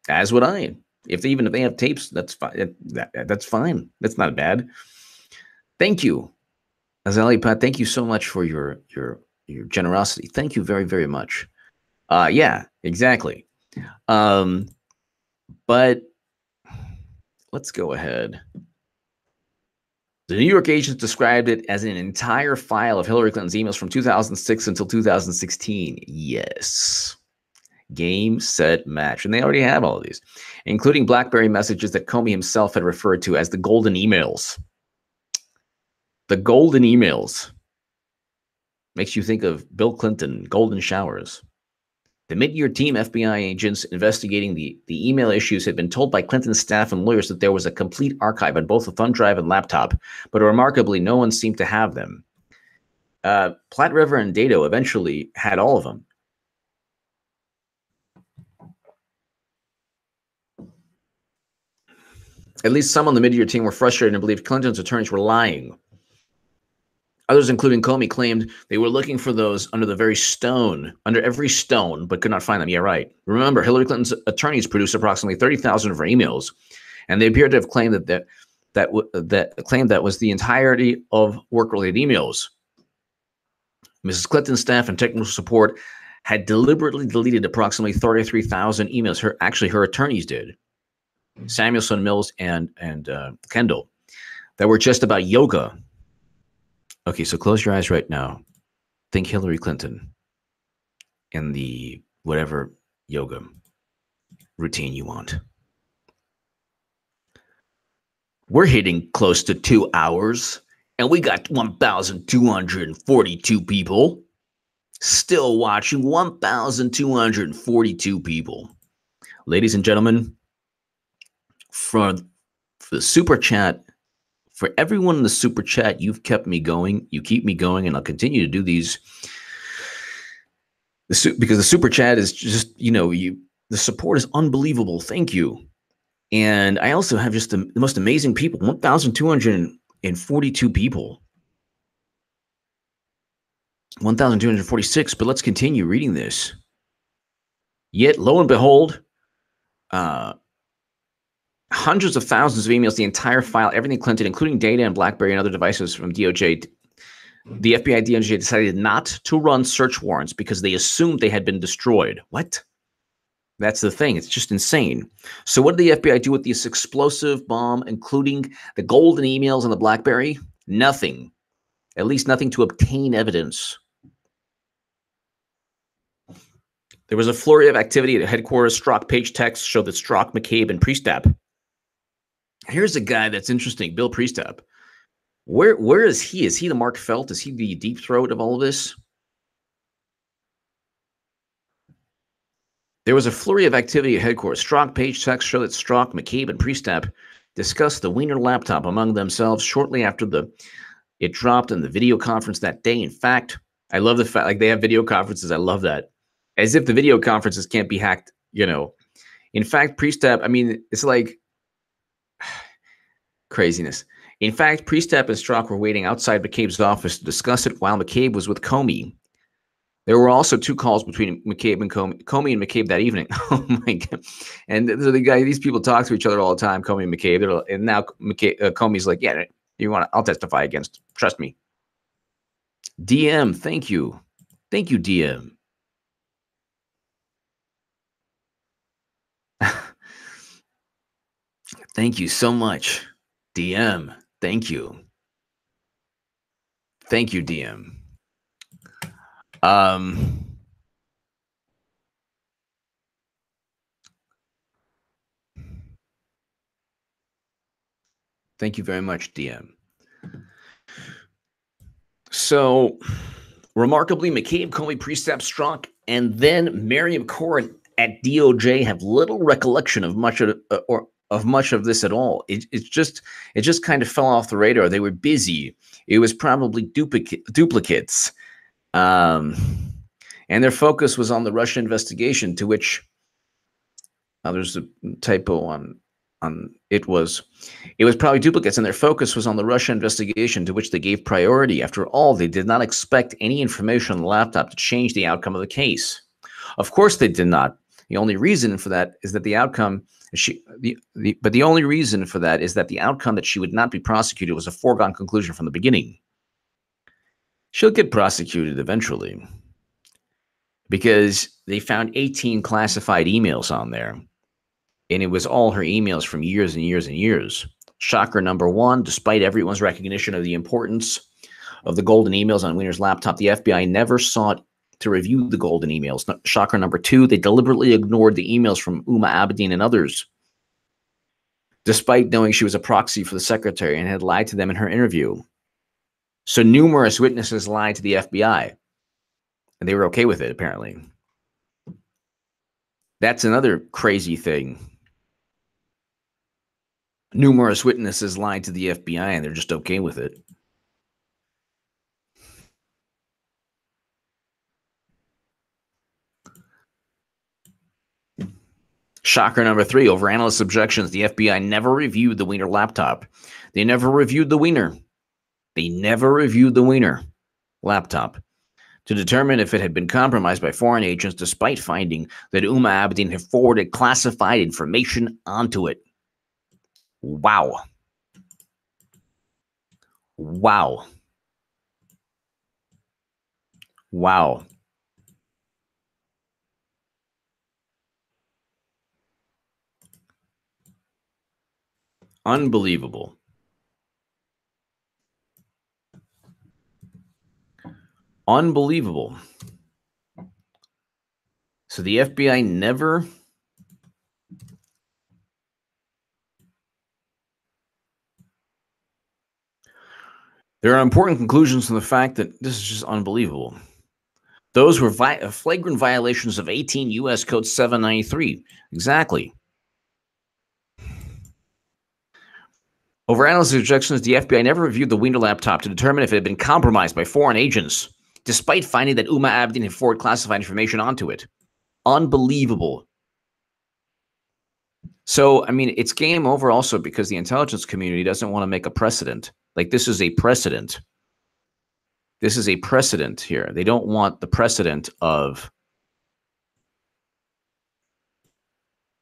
As would I. Even if they have tapes, that's fine. That's fine. That's not bad. Thank you, Azali Pat. Thank you so much for your generosity. Thank you very, very much. Yeah, exactly. But let's go ahead. The New York agents described it as an entire file of Hillary Clinton's emails from 2006 until 2016. Yes. Game, set, match. And they already have all of these, including BlackBerry messages that Comey himself had referred to as the golden emails. The golden emails. Makes you think of Bill Clinton, golden showers. The mid-year team FBI agents investigating the email issues had been told by Clinton's staff and lawyers that there was a complete archive on both the thumb drive and laptop, but remarkably, no one seemed to have them. Platte River and Dado eventually had all of them. At least some on the mid-year team were frustrated and believed Clinton's attorneys were lying. Others, including Comey, claimed they were looking for those under every stone, but could not find them. Yeah, right. Remember, Hillary Clinton's attorneys produced approximately 30,000 of her emails, and they appear to have claimed that was the entirety of work-related emails. Mrs. Clinton's staff and technical support had deliberately deleted approximately 33,000 emails. Her attorneys did. Samuelson, Mills, and Kendall, that were just about yoga. Okay, so close your eyes right now. Think Hillary Clinton and the whatever yoga routine you want. We're hitting close to 2 hours, and we got 1,242 people still watching. 1,242 people. Ladies and gentlemen, for the super chat, for everyone in the super chat, you've kept me going. You keep me going, and I'll continue to do these. Because the super chat is just, the support is unbelievable. Thank you. And I also have just the most amazing people, 1,242 people. 1,246, but let's continue reading this. Yet, lo and behold, hundreds of thousands of emails, the entire file, everything Clinton, including data and BlackBerry and other devices from DOJ. The FBI DOJ decided not to run search warrants because they assumed they had been destroyed. What? That's the thing. It's just insane. So what did the FBI do with this explosive bomb, including the golden emails and the BlackBerry? Nothing. At least nothing to obtain evidence. There was a flurry of activity at headquarters. Strzok page text showed that Strzok, McCabe, and Priestap. Here's a guy that's interesting, Bill Priestap. Where is he? Is he the Mark Felt? Is he the deep throat of all of this? There was a flurry of activity at headquarters. Strzok page text showed that Strzok, McCabe, and Priestap discussed the Wiener laptop among themselves shortly after it dropped in the video conference that day. In fact, I love the fact they have video conferences. I love that. As if the video conferences can't be hacked, In fact, Priestap, it's like craziness. In fact, Priestap and Strzok were waiting outside McCabe's office to discuss it while McCabe was with Comey. There were also 2 calls between McCabe and Comey and McCabe that evening. Oh my God! And these people talk to each other all the time. Comey and McCabe. And now Comey's like, "Yeah, I'll testify against. Trust me." DM, thank you, DM. Thank you so much, DM. Thank you. Thank you, DM. Thank you very much, DM. So, remarkably, McCabe, Comey, Priestap, Strzok, and then Miriam Corrin at DOJ have little recollection of much of this at all. It just kind of fell off the radar. They were busy. It was probably duplicates. And their focus was on the Russia investigation, to which there's a typo on It was probably duplicates, and their focus was on the Russia investigation, to which they gave priority. After all, they did not expect any information on the laptop to change the outcome of the case. Of course, they did not. The only reason for that is that the outcome the only reason for that is that the outcome that she would not be prosecuted was a foregone conclusion from the beginning. She'll get prosecuted eventually, because they found 18 classified emails on there. And it was all her emails from years and years and years. Shocker number one, despite everyone's recognition of the importance of the golden emails on Weiner's laptop, the FBI never sought to review the golden emails. Shocker number two, they deliberately ignored the emails from Uma Abedin and others, despite knowing she was a proxy for the secretary and had lied to them in her interview. So numerous witnesses lied to the FBI, and they were okay with it, apparently. That's another crazy thing. Numerous witnesses lied to the FBI, and they're just okay with it. Shocker number three, over analyst objections, the FBI never reviewed the Weiner laptop. They never reviewed the Weiner. They never reviewed the Weiner laptop to determine if it had been compromised by foreign agents, despite finding that Uma Abedin had forwarded classified information onto it. Wow. Wow. Wow. Unbelievable. Unbelievable. So the FBI never There are important conclusions from the fact that this is just unbelievable. Those were flagrant violations of 18 U.S. Code 793. Exactly. Over analyst objections, the FBI never reviewed the Weiner laptop to determine if it had been compromised by foreign agents, despite finding that Uma Abedin had forwarded classified information onto it. Unbelievable. So, I mean, it's game over also because the intelligence community doesn't want to make a precedent. Like, this is a precedent. This is a precedent here. They don't want the precedent of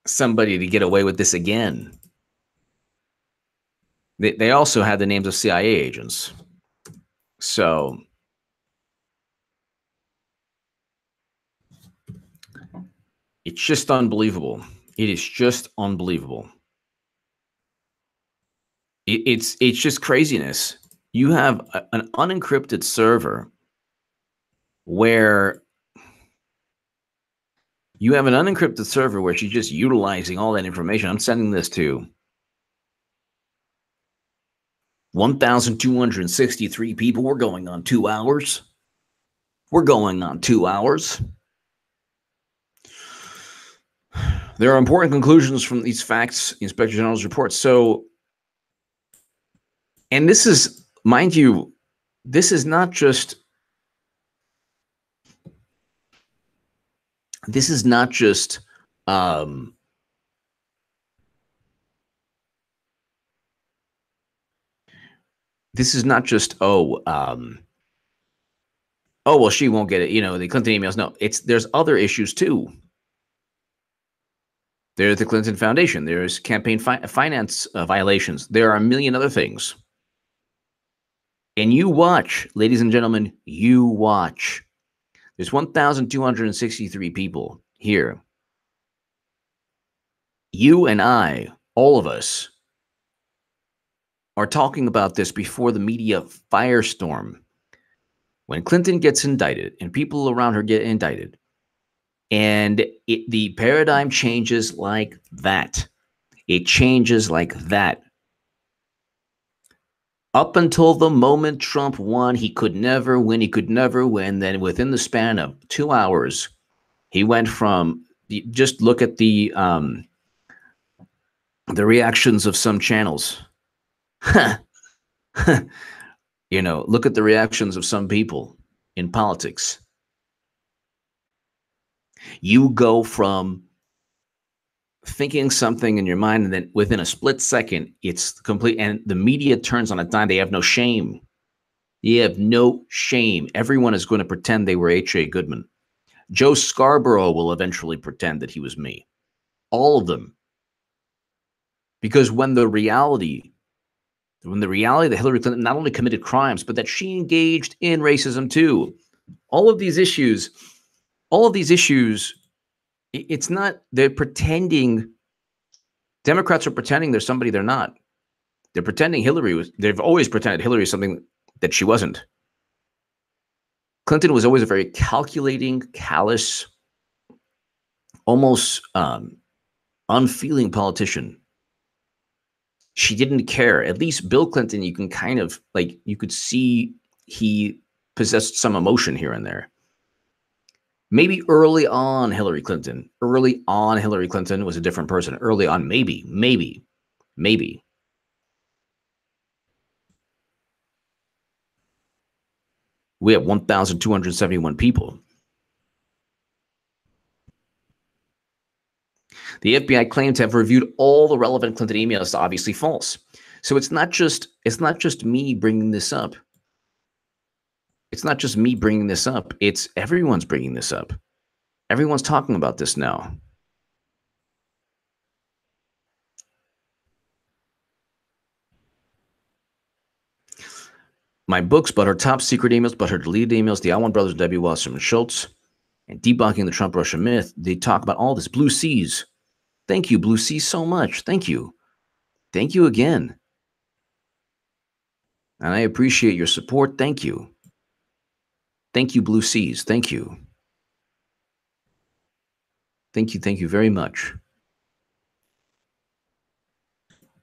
somebody to get away with this again. They also had the names of CIA agents. So it's just unbelievable. It is just unbelievable. It's just craziness. You have an unencrypted server where she's just utilizing all that information. I'm sending this to 1,263 people. We're going on 2 hours. We're going on 2 hours. There are important conclusions from these facts, the Inspector General's report. So, and this is, mind you, this is not just, oh, well, she won't get it. You know, the Clinton emails. No, there's other issues too. There's the Clinton Foundation. There's campaign finance violations. There are a million other things. And you watch, ladies and gentlemen, you watch. There's 1,263 people here. You and I, all of us, are talking about this before the media firestorm. When Clinton gets indicted and people around her get indicted, and the paradigm changes like that. It changes like that. Up until the moment Trump won, he could never win. He could never win. Then within the span of 2 hours, he went from just look at the reactions of some channels. You know, look at the reactions of some people in politics. You go from thinking something in your mind, and then within a split second, it's complete. And the media turns on a dime. They have no shame. You have no shame. Everyone is going to pretend they were H.A. Goodman. Joe Scarborough will eventually pretend that he was me. All of them. Because when the reality that Hillary Clinton not only committed crimes, but that she engaged in racism too. All of these issues, it's not, they're pretending, Democrats are pretending there's somebody they're not. They're pretending they've always pretended Hillary is something that she wasn't. Clinton was always a very calculating, callous, almost unfeeling politician. She didn't care. At least Bill Clinton, you can kind of you could see he possessed some emotion here and there. Maybe early on Hillary Clinton was a different person. Early on, maybe. We have 1,271 people. The FBI claimed to have reviewed all the relevant Clinton emails, obviously false. So it's not just me bringing this up. It's not just me bringing this up. It's everyone's bringing this up. Everyone's talking about this now. My books, but her top secret emails, but her deleted emails, the Alwan brothers, Debbie Wasserman Schultz, and debunking the Trump-Russia myth. They talk about all this. Blue Seas. Thank you, Blue Seas, so much. Thank you. Thank you again. And I appreciate your support. Thank you. Thank you, Blue Seas. Thank you. Thank you very much.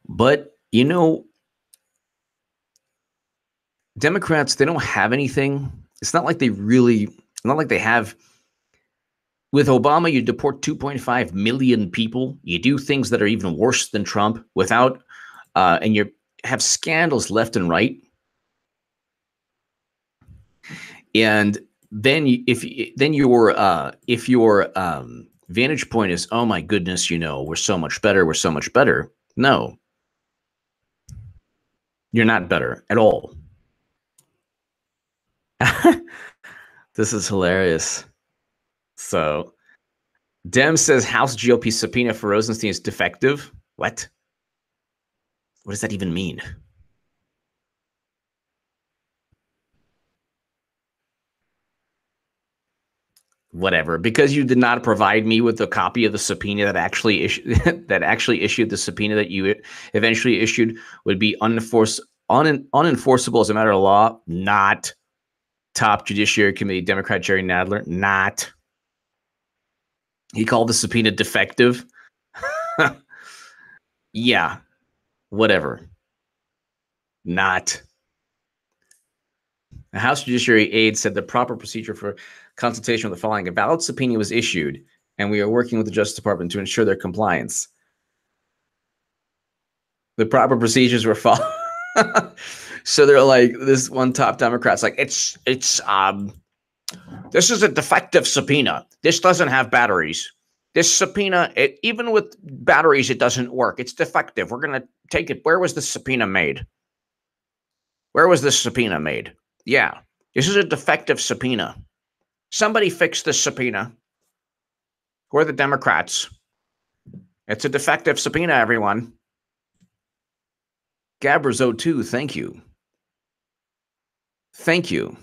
But, you know, Democrats, they don't have anything. It's not like they have. With Obama, you deport 2.5 million people. You do things that are even worse than Trump without, and you have scandals left and right. And then if your vantage point is, oh my goodness, you know, we're so much better. No, you're not better at all. This is hilarious. So, Dem says House GOP subpoena for Rosenstein is defective. What? What does that even mean? Whatever. Because you did not provide me with a copy of the subpoena that actually issued the subpoena that you eventually issued would be unenforceable as a matter of law. Not. Top Judiciary Committee Democrat Jerry Nadler. Not. He called the subpoena defective. Yeah. Whatever. Not. The House Judiciary aide said the proper procedure for consultation with the following: a valid subpoena was issued, and we are working with the Justice Department to ensure their compliance. The proper procedures were followed. So they're like, this one top Democrat's like, this is a defective subpoena. This doesn't have batteries. This subpoena, even with batteries, it doesn't work. It's defective. We're going to take it. Where was the subpoena made? Where was this subpoena made? Yeah, this is a defective subpoena. Somebody fix this subpoena. Who are the Democrats? It's a defective subpoena, everyone. Gabrizo2, thank you. Thank you.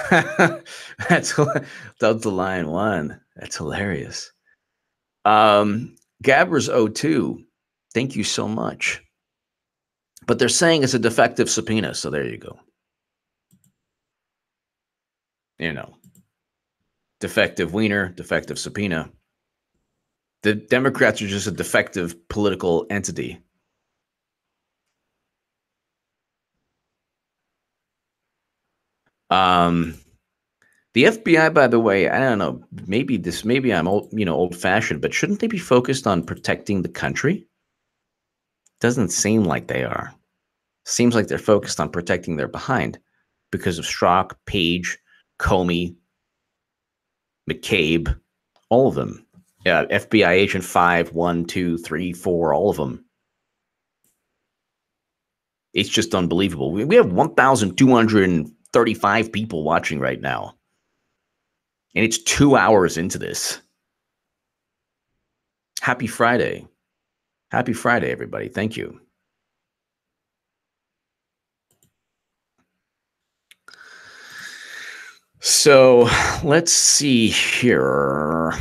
That's the line one. That's hilarious. Gabbers02, thank you so much. But they're saying it's a defective subpoena, so there you go. You know, defective wiener, defective subpoena. The Democrats are just a defective political entity. The FBI, by the way, I don't know, maybe I'm old-fashioned, but shouldn't they be focused on protecting the country? Doesn't seem like they are. Seems like they're focused on protecting their behind because of Strzok, Page, Comey, McCabe, all of them. FBI agent 5, 1, 2, 3, 4, all of them. It's just unbelievable. We have 1,235 people watching right now. And it's 2 hours into this. Happy Friday. Happy Friday, everybody. Thank you. So let's see here.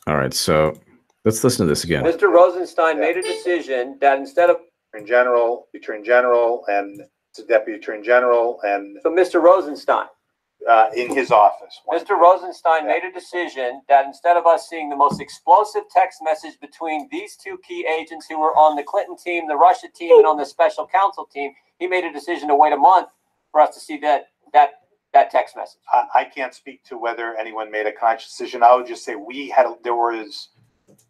All right, so let's listen to this again. Mr. Rosenstein made a decision that instead of Attorney General, and the Deputy Attorney General, and so Mr. Rosenstein. in his office. Mr. Rosenstein made a decision that instead of us seeing the most explosive text message between these two key agents who were on the Clinton team, the Russia team, and on the special counsel team, he made a decision to wait a month for us to see that text message. I can't speak to whether anyone made a conscious decision. I would just say there was,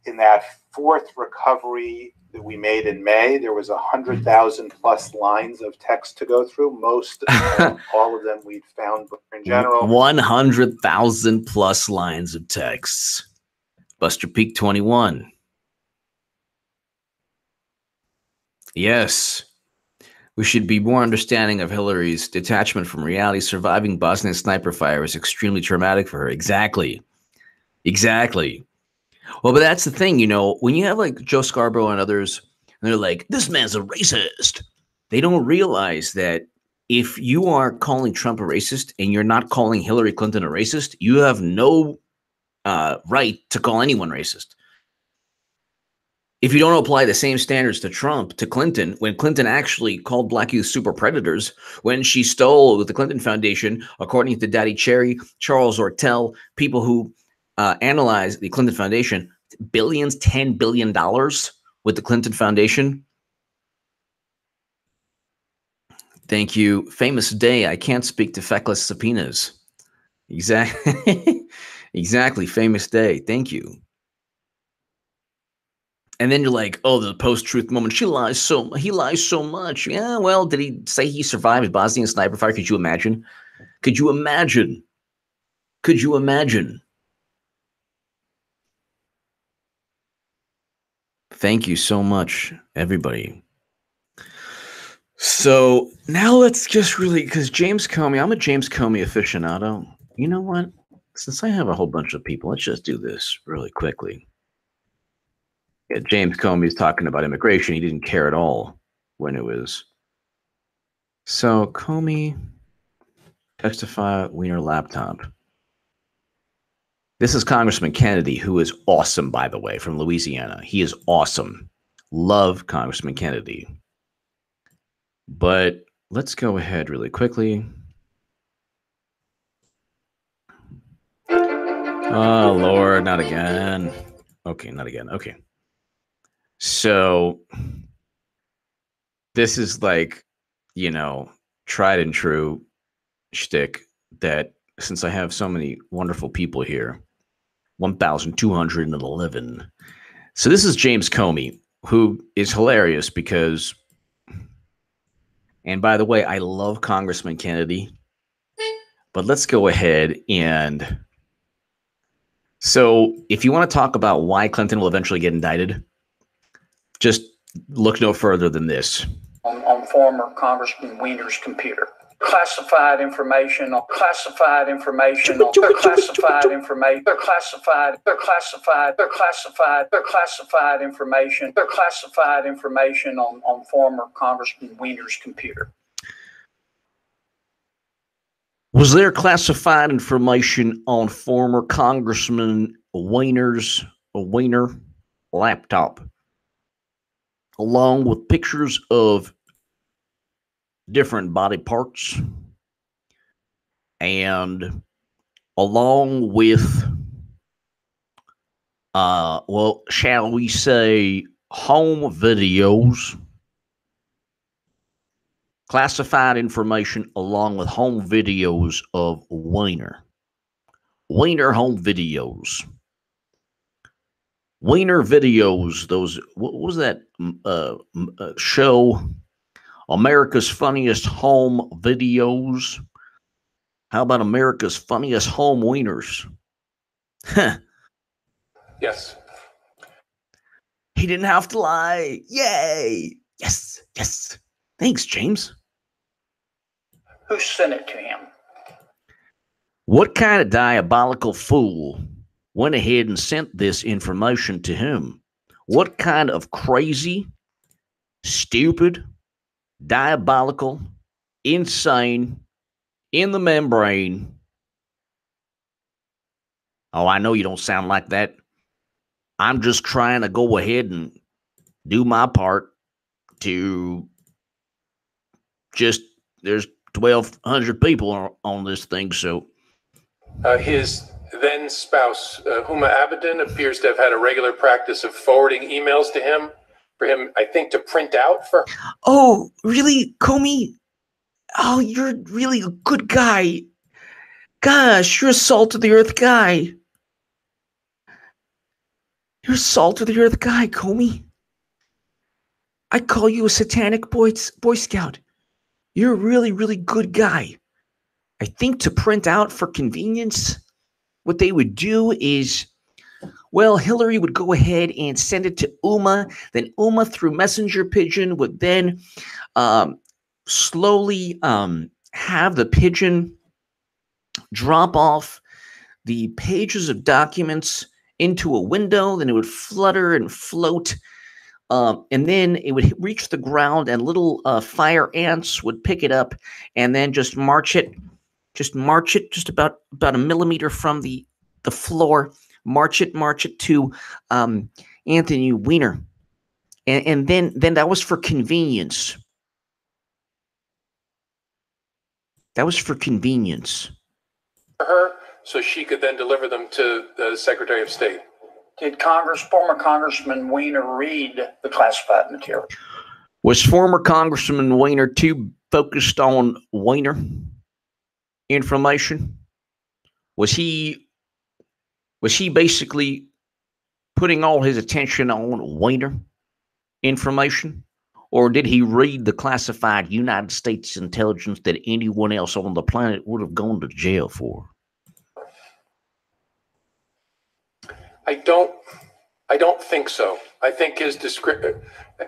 in that fourth recovery that we made in May, there was 100,000 plus lines of text to go through. Most, all of them we'd found in general. 100,000 plus lines of texts. Buster Peak 21. Yes. We should be more understanding of Hillary's detachment from reality. Surviving Bosnian sniper fire is extremely traumatic for her. Exactly. Exactly. Well, but that's the thing, you know, when you have like Joe Scarborough and others, and they're like, this man's a racist. They don't realize that if you are calling Trump a racist and you're not calling Hillary Clinton a racist, you have no right to call anyone racist. If you don't apply the same standards to Trump, to Clinton, when Clinton actually called black youth super predators, when she stole with the Clinton Foundation, according to Daddy Cherry, Charles Ortel, people who analyzed the Clinton Foundation, billions, $10 billion with the Clinton Foundation. Thank you. Famous day. I can't speak to feckless subpoenas. Exactly. Exactly. Famous day. Thank you. And then you're like, oh, the post-truth moment. He lies so much. Yeah, well, did he say he survived Bosnian sniper fire? Could you imagine? Could you imagine? Could you imagine? Thank you so much, everybody. So now let's just really, because James Comey, I'm a James Comey aficionado. You know what? Since I have a whole bunch of people, let's just do this really quickly. Yeah, James Comey is talking about immigration. He didn't care at all when it was. So Comey, testify, Wiener laptop. This is Congressman Kennedy, who is awesome, by the way, from Louisiana. He is awesome. Love Congressman Kennedy. But let's go ahead really quickly. Oh, Lord, not again. Okay, not again. Okay. So this is like, you know, tried and true shtick that since I have so many wonderful people here, 1,211. So this is James Comey, who is hilarious because, and by the way, I love Congressman Kennedy, but let's go ahead and, so if you want to talk about why Clinton will eventually get indicted, just look no further than this. On former Congressman Wiener's computer. Classified information on classified information on classified information classified information on former Congressman Wiener's computer. Was there classified information on former Congressman Wiener's Wiener laptop, along with pictures of different body parts and along with, well, shall we say, home videos, classified information along with home videos of Wiener home videos. Wiener videos. Those, what was that show? America's Funniest Home Videos. How about America's Funniest Home Wieners? Huh. Yes. He didn't have to lie. Yay. Yes. Yes. Thanks, James. Who sent it to him? What kind of diabolical fool went ahead and sent this information to him? What kind of crazy, stupid, diabolical, insane, in the membrane? Oh, I know you don't sound like that. I'm just trying to go ahead and do my part to just, there's 1,200 people on this thing, so. His then spouse, Huma Abedin, appears to have had a regular practice of forwarding emails to him for him, I think, to print out for. Oh, really, Comey? Oh, you're really a good guy. Gosh, you're a salt of the earth guy. You're a salt of the earth guy, Comey. I call you a satanic Boy Scout. You're a really, really good guy. I think to print out for convenience, what they would do is, well, Hillary would go ahead and send it to Uma. Then Uma, through messenger pigeon, would then slowly have the pigeon drop off the pages of documents into a window. Then it would flutter and float. And then it would reach the ground, and little fire ants would pick it up and then just march it about a millimeter from the floor, march it to Anthony Weiner. And then that was for convenience. That was for convenience. Her, so she could then deliver them to the Secretary of State. Did former Congressman Weiner read the classified material? Was former Congressman Weiner too focused on Weiner information? Was he basically putting all his attention on Weiner information? Or did he read the classified United States intelligence that anyone else on the planet would have gone to jail for? I don't think so. I think his description.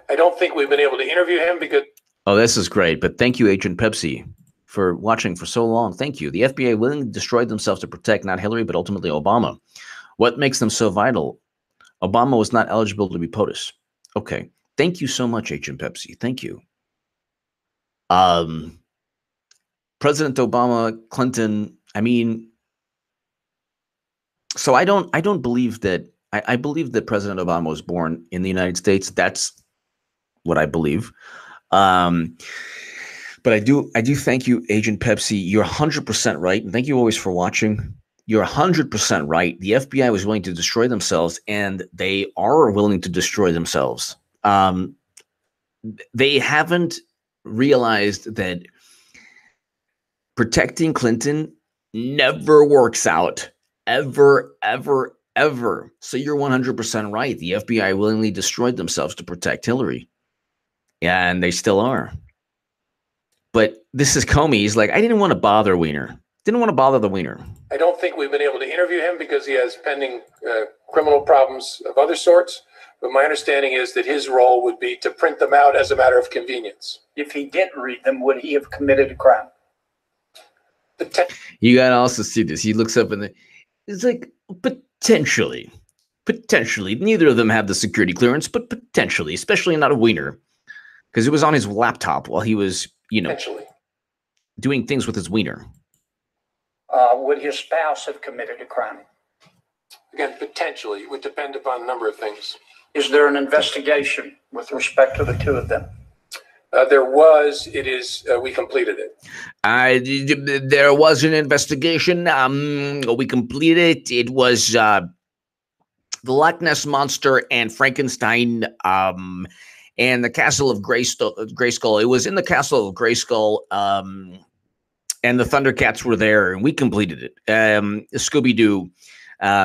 I don't think we've been able to interview him because. Oh, this is great. But thank you, Agent Pepsi, for watching for so long. Thank you. The FBI willingly destroyed themselves to protect not Hillary, but ultimately Obama. What makes them so vital? Obama was not eligible to be POTUS. Okay. Thank you so much, Agent Pepsi. Thank you. President Obama, Clinton, I mean, so I don't believe that. I believe that President Obama was born in the United States. That's what I believe. But I do thank you, Agent Pepsi. You're 100% right. And thank you always for watching. You're 100% right. The FBI was willing to destroy themselves, and they are willing to destroy themselves. They haven't realized that protecting Clinton never works out. Ever, ever, ever. So you're 100% right. The FBI willingly destroyed themselves to protect Hillary. And they still are. But this is Comey. He's like, I didn't want to bother Weiner. Didn't want to bother the Weiner. I don't think we've been able to interview him because he has pending criminal problems of other sorts. But my understanding is that his role would be to print them out as a matter of convenience. If he didn't read them, would he have committed a crime? You got to also see this. He looks up and it's like, potentially. Neither of them have the security clearance, but potentially, especially not a Wiener. Because it was on his laptop while he was, doing things with his Wiener. Would his spouse have committed a crime? Again, potentially. It would depend upon a number of things. Is there an investigation with respect to the two of them? There was. It is. We completed it. There was an investigation. We completed it. It was the Loch Ness Monster and Frankenstein and the Castle of Grayskull. It was in the Castle of Grayskull, and the Thundercats were there, and we completed it. Scooby-Doo.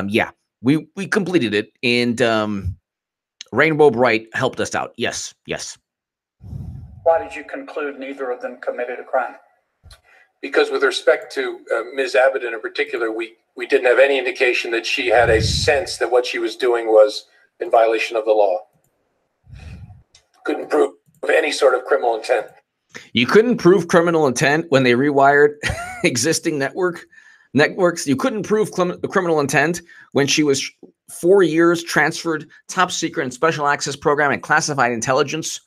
Yeah, We completed it, and Rainbow Bright helped us out. Yes, yes. Why did you conclude neither of them committed a crime? Because with respect to Ms. Abbott in particular, we didn't have any indication that she had a sense that what she was doing was in violation of the law. Couldn't prove any sort of criminal intent. You couldn't prove criminal intent when they rewired existing networks. You couldn't prove criminal intent when she was 4 years transferred top secret and special access program and classified intelligence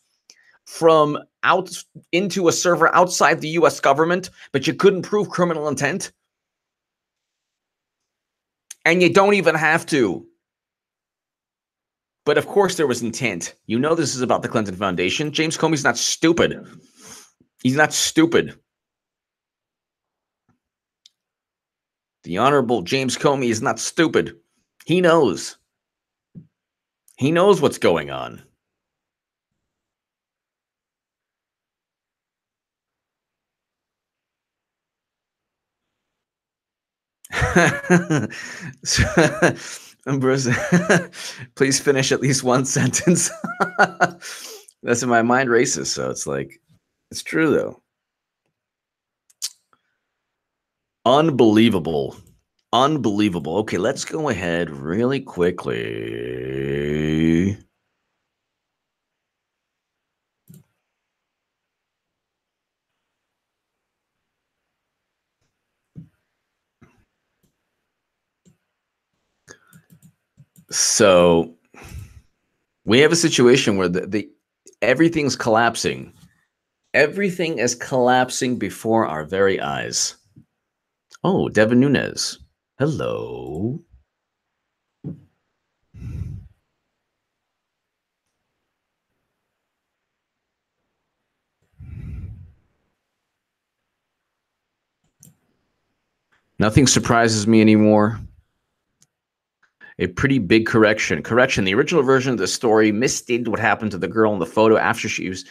from out into a server outside the U.S. government, but you couldn't prove criminal intent. And you don't even have to. But of course there was intent. You know this is about the Clinton Foundation. James Comey's not stupid. He's not stupid. The Honorable James Comey is not stupid. He knows. He knows what's going on. Bruce, please finish at least one sentence. That's in my mind races, so it's like, it's true though. Unbelievable. Unbelievable. Okay, let's go ahead really quickly. So we have a situation where everything's collapsing. Everything is collapsing before our very eyes. Oh, Devin Nunes. Hello. Nothing surprises me anymore. A pretty big correction. The original version of the story misstated what happened to the girl in the photo after she was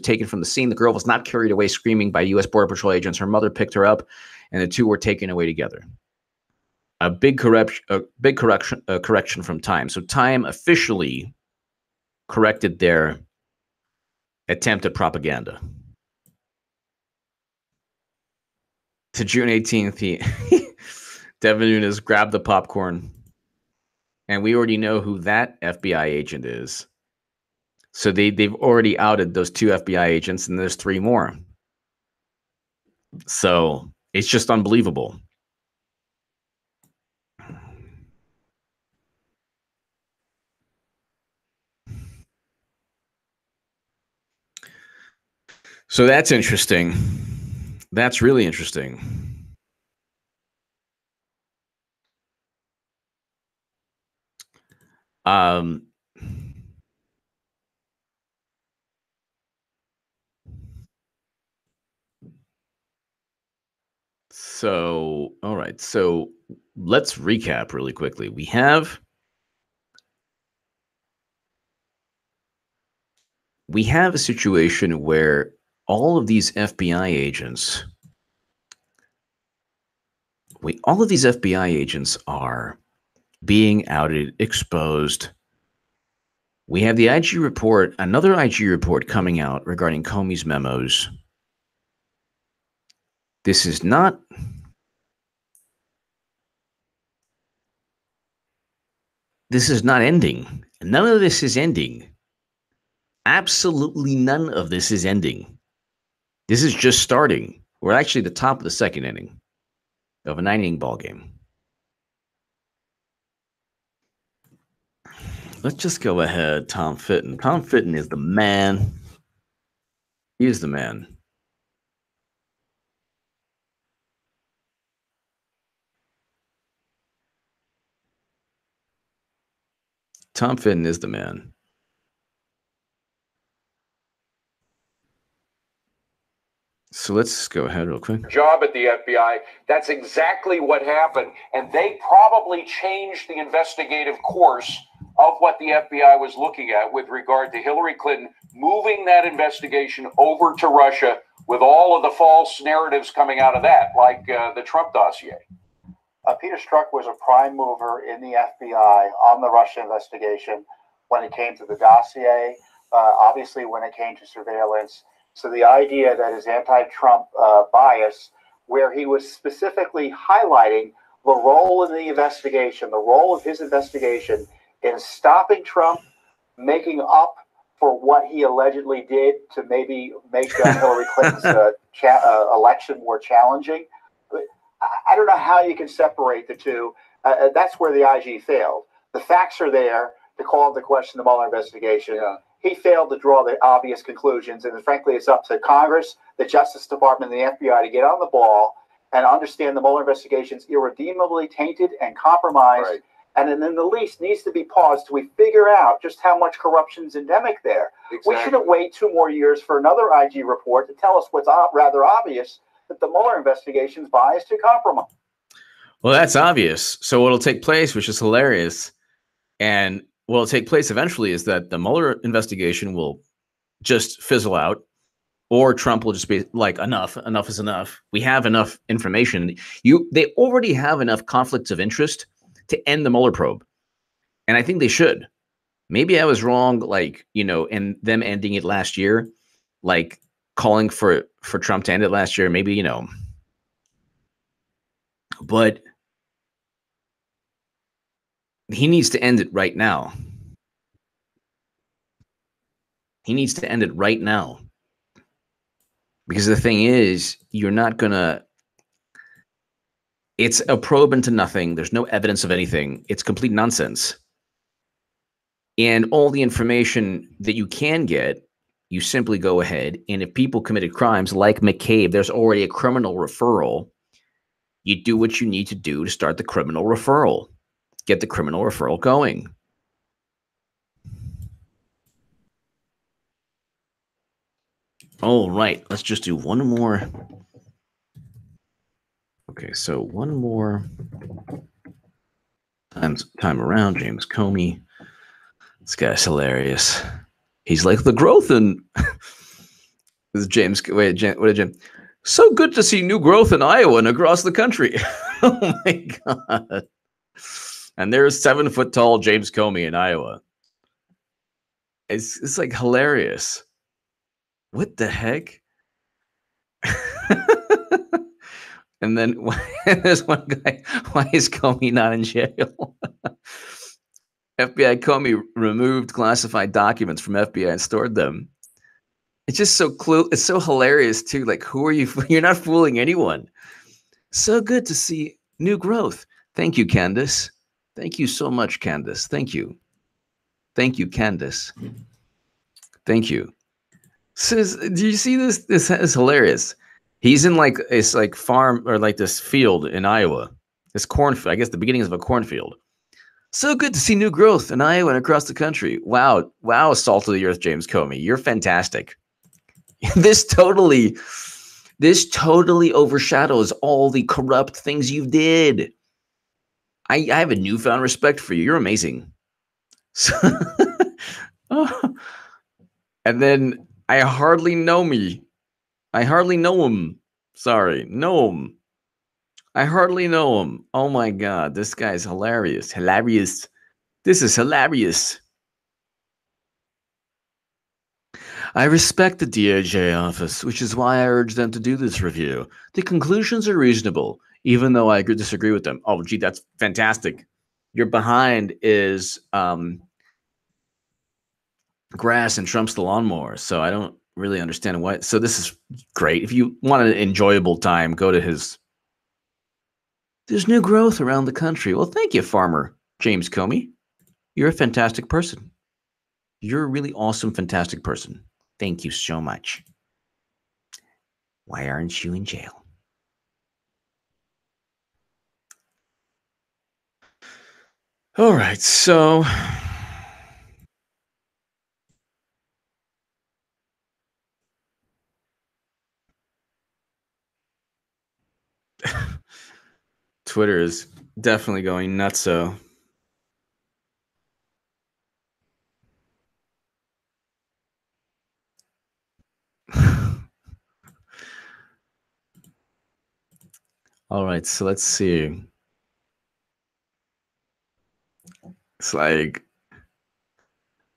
taken from the scene. The girl was not carried away screaming by U.S. Border Patrol agents. Her mother picked her up, and the two were taken away together. A big correction from Time. So Time officially corrected their attempt at propaganda. To June 18th, Devin Nunes grabbed the popcorn, and we already know who that FBI agent is. So they've already outed those 2 FBI agents, and there's 3 more. So it's just unbelievable. So that's interesting. That's really interesting. So, all right. So let's recap really quickly. We have a situation where all of these FBI agents, are being outed, exposed. We have the IG report, another IG report coming out regarding Comey's memos. This is not ending. None of this is ending. Absolutely none of this is ending. This is just starting. We're actually at the top of the second inning of a 9-inning ball game. Let's just go ahead. Tom Fitton. Tom Fitton is the man. He is the man. Tom Fitton is the man. So let's go ahead real quick. Job at the FBI. That's exactly what happened. And they probably changed the investigative course of what the FBI was looking at with regard to Hillary Clinton, moving that investigation over to Russia with all of the false narratives coming out of that, like the Trump dossier. Peter Strzok was a prime mover in the FBI on the Russia investigation when it came to the dossier, obviously when it came to surveillance. So the idea that his anti-Trump bias, where he was specifically highlighting the role in the investigation, the role of his investigation in stopping Trump, making up for what he allegedly did to maybe make Hillary Clinton's election more challenging. I don't know how you can separate the two. That's where the IG failed. The facts are there to call into question the Mueller investigation. Yeah. He failed to draw the obvious conclusions, and frankly, it's up to Congress, the Justice Department, and the FBI to get on the ball and understand the Mueller investigation is irredeemably tainted and compromised. Right. And then the least needs to be paused till we figure out just how much corruption is endemic there. Exactly. We shouldn't wait 2 more years for another IG report to tell us what's rather obvious, that the Mueller investigation is biased to compromise. Well, that's obvious. So what'll take place, which is hilarious, and what'll take place eventually is that the Mueller investigation will just fizzle out, or Trump will just be like, enough is enough. We have enough information. They already have enough conflicts of interest to end the Mueller probe. And I think they should. Maybe I was wrong, like, and them ending it last year, like calling for Trump to end it last year, maybe, but he needs to end it right now. He needs to end it right now. Because the thing is, you're not going to, it's a probe into nothing. There's no evidence of anything. It's complete nonsense. And all the information that you can get, you simply go ahead. And if people committed crimes like McCabe, there's already a criminal referral. You do what you need to do to start the criminal referral. Get the criminal referral going. All right, let's just do one more. Okay, so one more time around. James Comey. This guy's hilarious. He's like the growth in this is James. Wait, what did Jim? So good to see new growth in Iowa and across the country. Oh my God. And there's 7-foot-tall James Comey in Iowa. It's like hilarious. What the heck? And then there's one guy, why is Comey not in jail? FBI Comey removed classified documents from FBI and stored them. It's just so it's so hilarious too. Like, who are you? You're not fooling anyone. So good to see new growth. Thank you, Candace. Thank you so much, Candace. Thank you. Thank you, Candace. Thank you. So do you see this? This is hilarious. He's in like this like farm or like this field in Iowa. This cornfield, I guess the beginnings of a cornfield. So good to see new growth in Iowa and across the country. Wow. Wow, salt of the earth, James Comey. You're fantastic. This totally overshadows all the corrupt things you did. I have a newfound respect for you. You're amazing. So, and then I hardly know me. I hardly know him. Sorry, know him. I hardly know him. Oh my God, this guy's hilarious. Hilarious. This is hilarious. I respect the DOJ office, which is why I urge them to do this review. The conclusions are reasonable, even though I disagree with them. Oh, gee, that's fantastic. Your behind is grass and Trump's the lawnmower, so I don't really understand why. So this is great. If you want an enjoyable time, go to his. There's new growth around the country. Well, thank you, Farmer James Comey. You're a fantastic person. You're a really awesome, fantastic person. Thank you so much. Why aren't you in jail? All right, so Twitter is definitely going nuts. So all right, so let's see. It's like,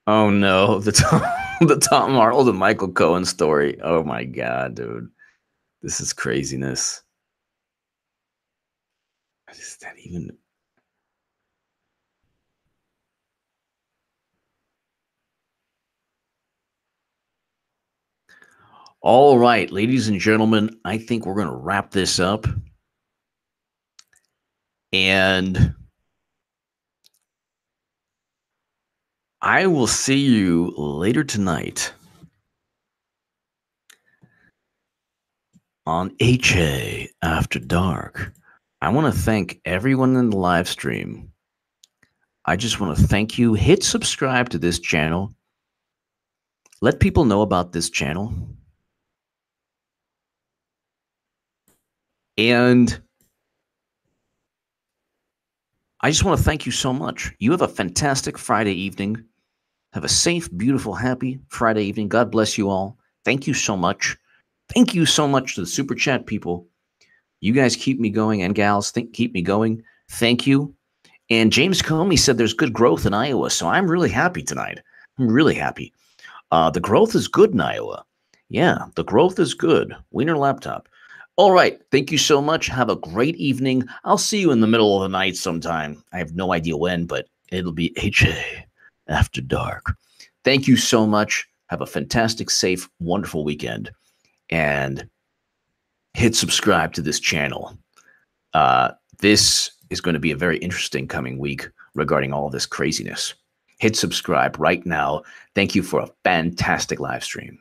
oh no, the Tom Arnold and Michael Cohen story. Oh my God, dude. This is craziness. Is that even... All right, ladies and gentlemen, I think we're going to wrap this up. And I will see you later tonight on HA After Dark. I want to thank everyone in the live stream. I just want to thank you. Hit subscribe to this channel. Let people know about this channel. And I just want to thank you so much. You have a fantastic Friday evening. Have a safe, beautiful, happy Friday evening. God bless you all. Thank you so much. Thank you so much to the Super Chat people. You guys keep me going, and gals, keep me going. Thank you. And James Comey said there's good growth in Iowa, so I'm really happy tonight. I'm really happy. The growth is good in Iowa. Yeah, the growth is good. Wiener Laptop. All right. Thank you so much. Have a great evening. I'll see you in the middle of the night sometime. I have no idea when, but it'll be HA After Dark. Thank you so much. Have a fantastic, safe, wonderful weekend. And hit subscribe to this channel. This is going to be a very interesting coming week regarding all this craziness. Hit subscribe right now. Thank you for a fantastic live stream.